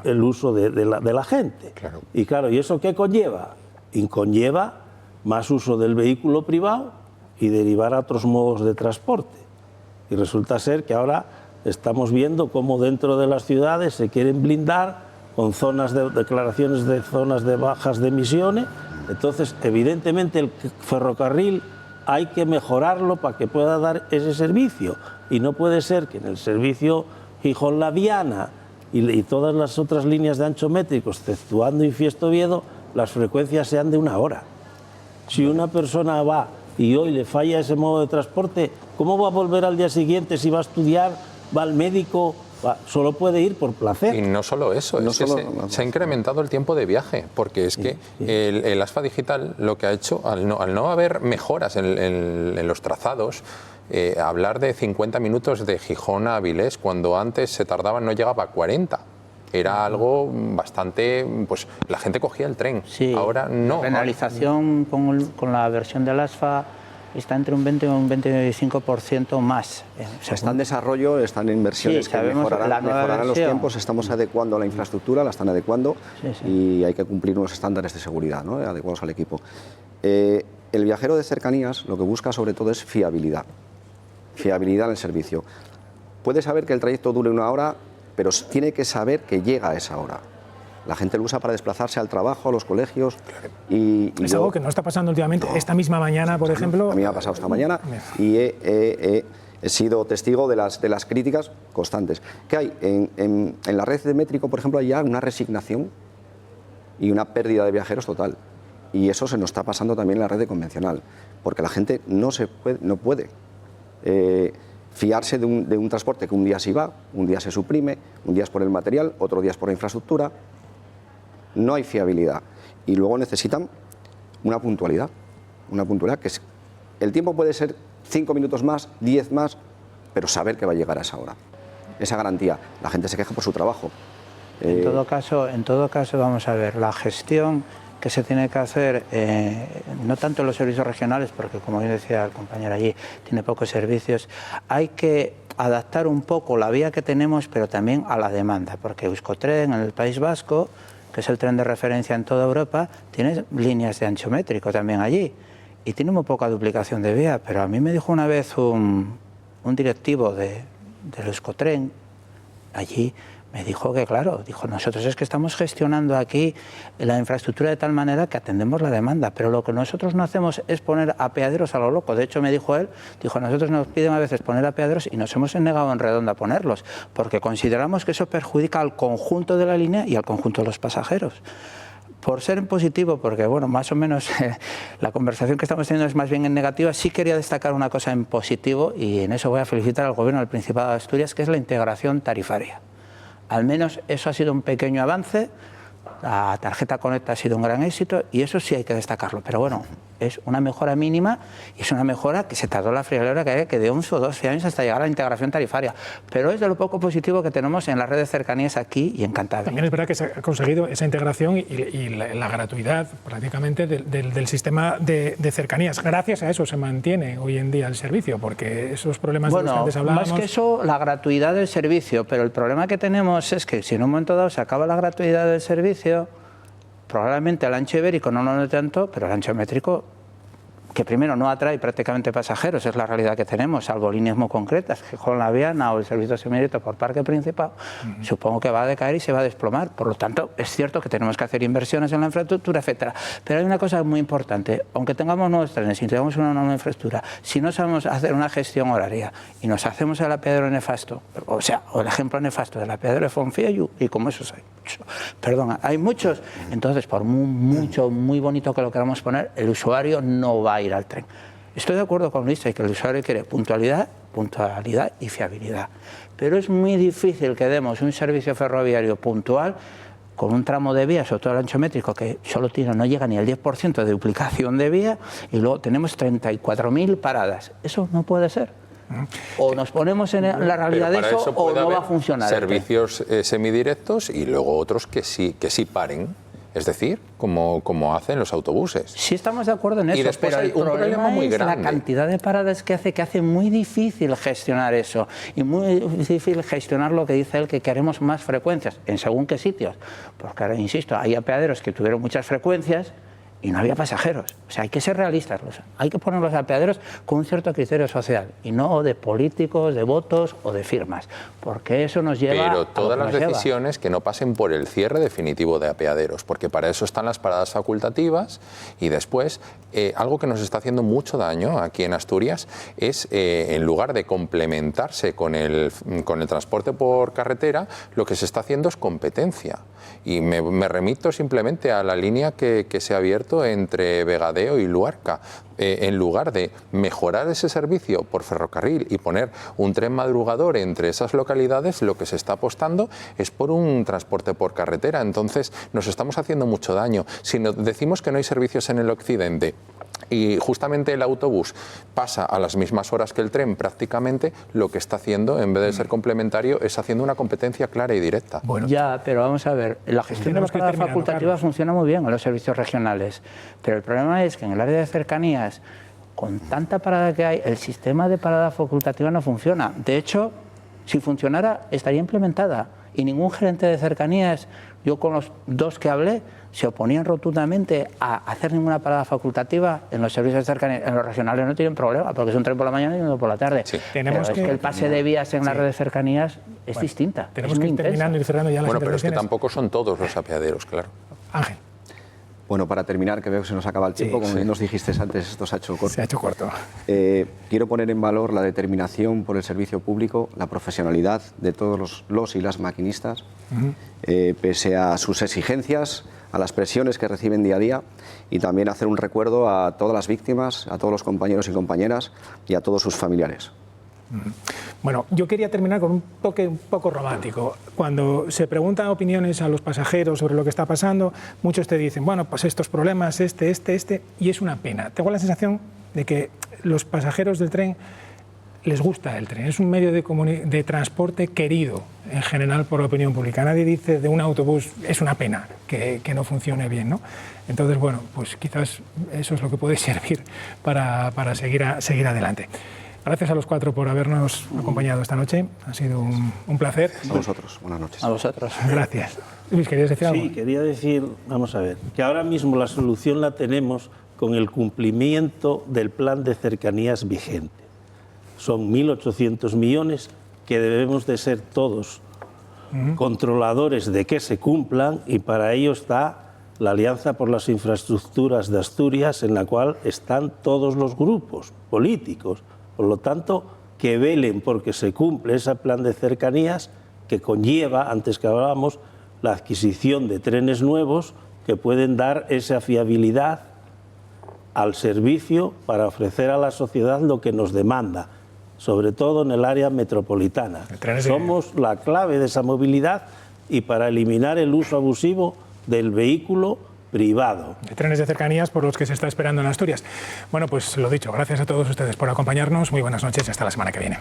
el uso de la gente. Claro. Y claro, ¿y eso qué conlleva? Y conlleva más uso del vehículo privado y derivar a otros modos de transporte. Y resulta ser que ahora estamos viendo cómo dentro de las ciudades se quieren blindar con declaraciones de zonas de bajas de emisiones. Entonces, evidentemente, el ferrocarril hay que mejorarlo para que pueda dar ese servicio. Y no puede ser que en el servicio Gijón-La Viana y todas las otras líneas de ancho métrico, exceptuando Infiesto Oviedo, las frecuencias sean de 1 hora. Si una persona va y hoy le falla ese modo de transporte, ¿cómo va a volver al día siguiente si va a estudiar, va al médico? Solo puede ir por placer. Y no solo eso, se ha incrementado el tiempo de viaje, porque es que el ASFA digital lo que ha hecho, al no haber mejoras en los trazados, hablar de 50 minutos de Gijón a Avilés, cuando antes se tardaban, no llegaba a 40. Era algo bastante, pues la gente cogía el tren, ahora no. La penalización con la versión del ASFA está entre un 20 y un 25% más. Está en desarrollo, están en inversiones que mejorarán los tiempos, estamos adecuando la infraestructura, la están adecuando y hay que cumplir unos estándares de seguridad, ¿no? Adecuados al equipo. El viajero de cercanías lo que busca sobre todo es fiabilidad en el servicio. Puede saber que el trayecto dure 1 hora, pero tiene que saber que llega a esa hora. La gente lo usa para desplazarse al trabajo, a los colegios. Y es algo que no está pasando últimamente. Esta misma mañana, por ejemplo. A mí me ha pasado esta mañana y he sido testigo de las críticas constantes. Que hay en la red de Métrico, por ejemplo, hay ya una resignación y una pérdida de viajeros total. Y eso se nos está pasando también en la red de convencional, porque la gente no puede fiarse de un transporte que un día se va, un día se suprime, un día es por el material, otro día es por la infraestructura. No hay fiabilidad y luego necesitan una puntualidad que es, el tiempo puede ser 5 minutos más, 10 más, pero saber que va a llegar a esa hora. Esa garantía. La gente se queja por su trabajo. En todo caso, vamos a ver, la gestión que se tiene que hacer, no tanto en los servicios regionales, porque como bien decía el compañero allí, tiene pocos servicios, hay que adaptar un poco la vía que tenemos, pero también a la demanda, porque Euskotren en el País Vasco, que es el tren de referencia en toda Europa, tiene líneas de ancho métrico también allí y tiene muy poca duplicación de vía, pero a mí me dijo una vez un directivo del Euskotren allí, me dijo que claro, dijo, nosotros es que estamos gestionando aquí la infraestructura de tal manera que atendemos la demanda, pero lo que nosotros no hacemos es poner apeaderos a lo loco. De hecho, me dijo él, dijo, nosotros nos piden a veces poner apeaderos y nos hemos negado en Redonda a ponerlos, porque consideramos que eso perjudica al conjunto de la línea y al conjunto de los pasajeros. Por ser en positivo, porque bueno, más o menos la conversación que estamos teniendo es más bien en negativa, sí quería destacar una cosa en positivo y en eso voy a felicitar al Gobierno del Principado de Asturias, que es la integración tarifaria. Al menos eso ha sido un pequeño avance, la tarjeta Conecta ha sido un gran éxito y eso sí hay que destacarlo, pero bueno, es una mejora mínima y es una mejora que se tardó la friolera que de 11 o 12 años hasta llegar a la integración tarifaria, pero es de lo poco positivo que tenemos en la red de cercanías aquí y en Cantabria. También es verdad que se ha conseguido esa integración y la gratuidad prácticamente del sistema de cercanías. Gracias a eso se mantiene hoy en día el servicio, porque esos problemas de los que antes hablábamos... Más que eso, la gratuidad del servicio, pero el problema que tenemos es que si en un momento dado se acaba la gratuidad del servicio, probablemente el ancho ibérico no lo note tanto, pero el ancho métrico, que primero no atrae prácticamente pasajeros, es la realidad que tenemos, salvo líneas muy concretas, Gijón La Viana o el servicio semidirecto por Parque Principal, supongo que va a decaer y se va a desplomar. Por lo tanto, es cierto que tenemos que hacer inversiones en la infraestructura, etcétera. Pero hay una cosa muy importante, aunque tengamos nuevos trenes y tengamos una nueva infraestructura, si no sabemos hacer una gestión horaria y nos hacemos el apeadero nefasto, o el ejemplo nefasto del apeadero de Fonfiellu, y como esos hay muchos, entonces por muy bonito que lo queramos poner, el usuario no va a ir al tren. Estoy de acuerdo con Luis, que el usuario quiere puntualidad y fiabilidad, pero es muy difícil que demos un servicio ferroviario puntual con un tramo de vía, sobre todo el ancho métrico, que solo no llega ni al 10% de duplicación de vía, y luego tenemos 34.000 paradas. Eso no puede ser. O nos ponemos en la realidad de eso o no va a funcionar. Servicios semidirectos y luego otros que sí paren, es decir, como hacen los autobuses. Sí, estamos de acuerdo en eso, y después pero hay un problema muy grande. La cantidad de paradas que hace muy difícil gestionar eso y muy difícil gestionar lo que dice él, que queremos más frecuencias en según qué sitios, porque ahora insisto, hay apeaderos que tuvieron muchas frecuencias y no había pasajeros. O sea, hay que ser realistas, hay que poner los apeaderos con un cierto criterio social y no de políticos, de votos o de firmas, porque eso nos lleva Pero todas las decisiones que no pasen por el cierre definitivo de apeaderos, porque para eso están las paradas facultativas y después, algo que nos está haciendo mucho daño aquí en Asturias es, en lugar de complementarse con el transporte por carretera, lo que se está haciendo es competencia. Y me remito simplemente a la línea que se ha abierto entre Vegadeo y Luarca. En lugar de mejorar ese servicio por ferrocarril y poner un tren madrugador entre esas localidades, lo que se está apostando es por un transporte por carretera. Entonces nos estamos haciendo mucho daño. Si decimos que no hay servicios en el occidente y justamente el autobús pasa a las mismas horas que el tren, prácticamente lo que está haciendo, en vez de ser complementario, es haciendo una competencia clara y directa. Bueno, ya, pero vamos a ver, la gestión de la parada facultativa funciona muy bien en los servicios regionales, pero el problema es que en el área de cercanías, con tanta parada que hay, el sistema de parada facultativa no funciona. De hecho, si funcionara, estaría implementada y ningún gerente de cercanías, yo con los dos que hablé, se oponían rotundamente a hacer ninguna parada facultativa en los servicios de cercanías. En los regionales no tienen problema, porque es un tren por la mañana y uno por la tarde. Sí. Pero es que el pase de vías en la red de cercanías es distinta. Tenemos que ir terminando y cerrando ya las pero es que tampoco son todos los apeaderos, claro. Ángel. Bueno, para terminar, que veo que se nos acaba el tiempo, como bien nos dijiste antes, esto se ha hecho corto. Se ha hecho corto. Quiero poner en valor la determinación por el servicio público, la profesionalidad de todos los y las maquinistas, pese a sus exigencias, a las presiones que reciben día a día, y también hacer un recuerdo a todas las víctimas, a todos los compañeros y compañeras y a todos sus familiares. Bueno, yo quería terminar con un toque un poco romántico. Cuando se preguntan opiniones a los pasajeros sobre lo que está pasando, muchos te dicen, bueno, pues estos problemas, y es una pena. Tengo la sensación de que los pasajeros del tren les gusta el tren. Es un medio de transporte querido, en general, por la opinión pública. Nadie dice de un autobús, es una pena que no funcione bien, ¿no? Entonces, bueno, pues quizás eso es lo que puede servir para seguir adelante. Gracias a los cuatro por habernos acompañado esta noche. Ha sido un placer. A vosotros. Buenas noches. A vosotros. Gracias. Luis, ¿querías decir algo? Sí, quería decir, vamos a ver, que ahora mismo la solución la tenemos con el cumplimiento del plan de cercanías vigente. Son 1.800 millones que debemos de ser todos controladores de que se cumplan, y para ello está la Alianza por las Infraestructuras de Asturias, en la cual están todos los grupos políticos. Por lo tanto, que velen porque se cumple ese plan de cercanías que conlleva, antes que hablábamos, la adquisición de trenes nuevos que pueden dar esa fiabilidad al servicio para ofrecer a la sociedad lo que nos demanda, sobre todo en el área metropolitana. Somos la clave de esa movilidad y para eliminar el uso abusivo del vehículo privado. Trenes de cercanías por los que se está esperando en Asturias. Bueno, pues lo dicho, gracias a todos ustedes por acompañarnos. Muy buenas noches y hasta la semana que viene.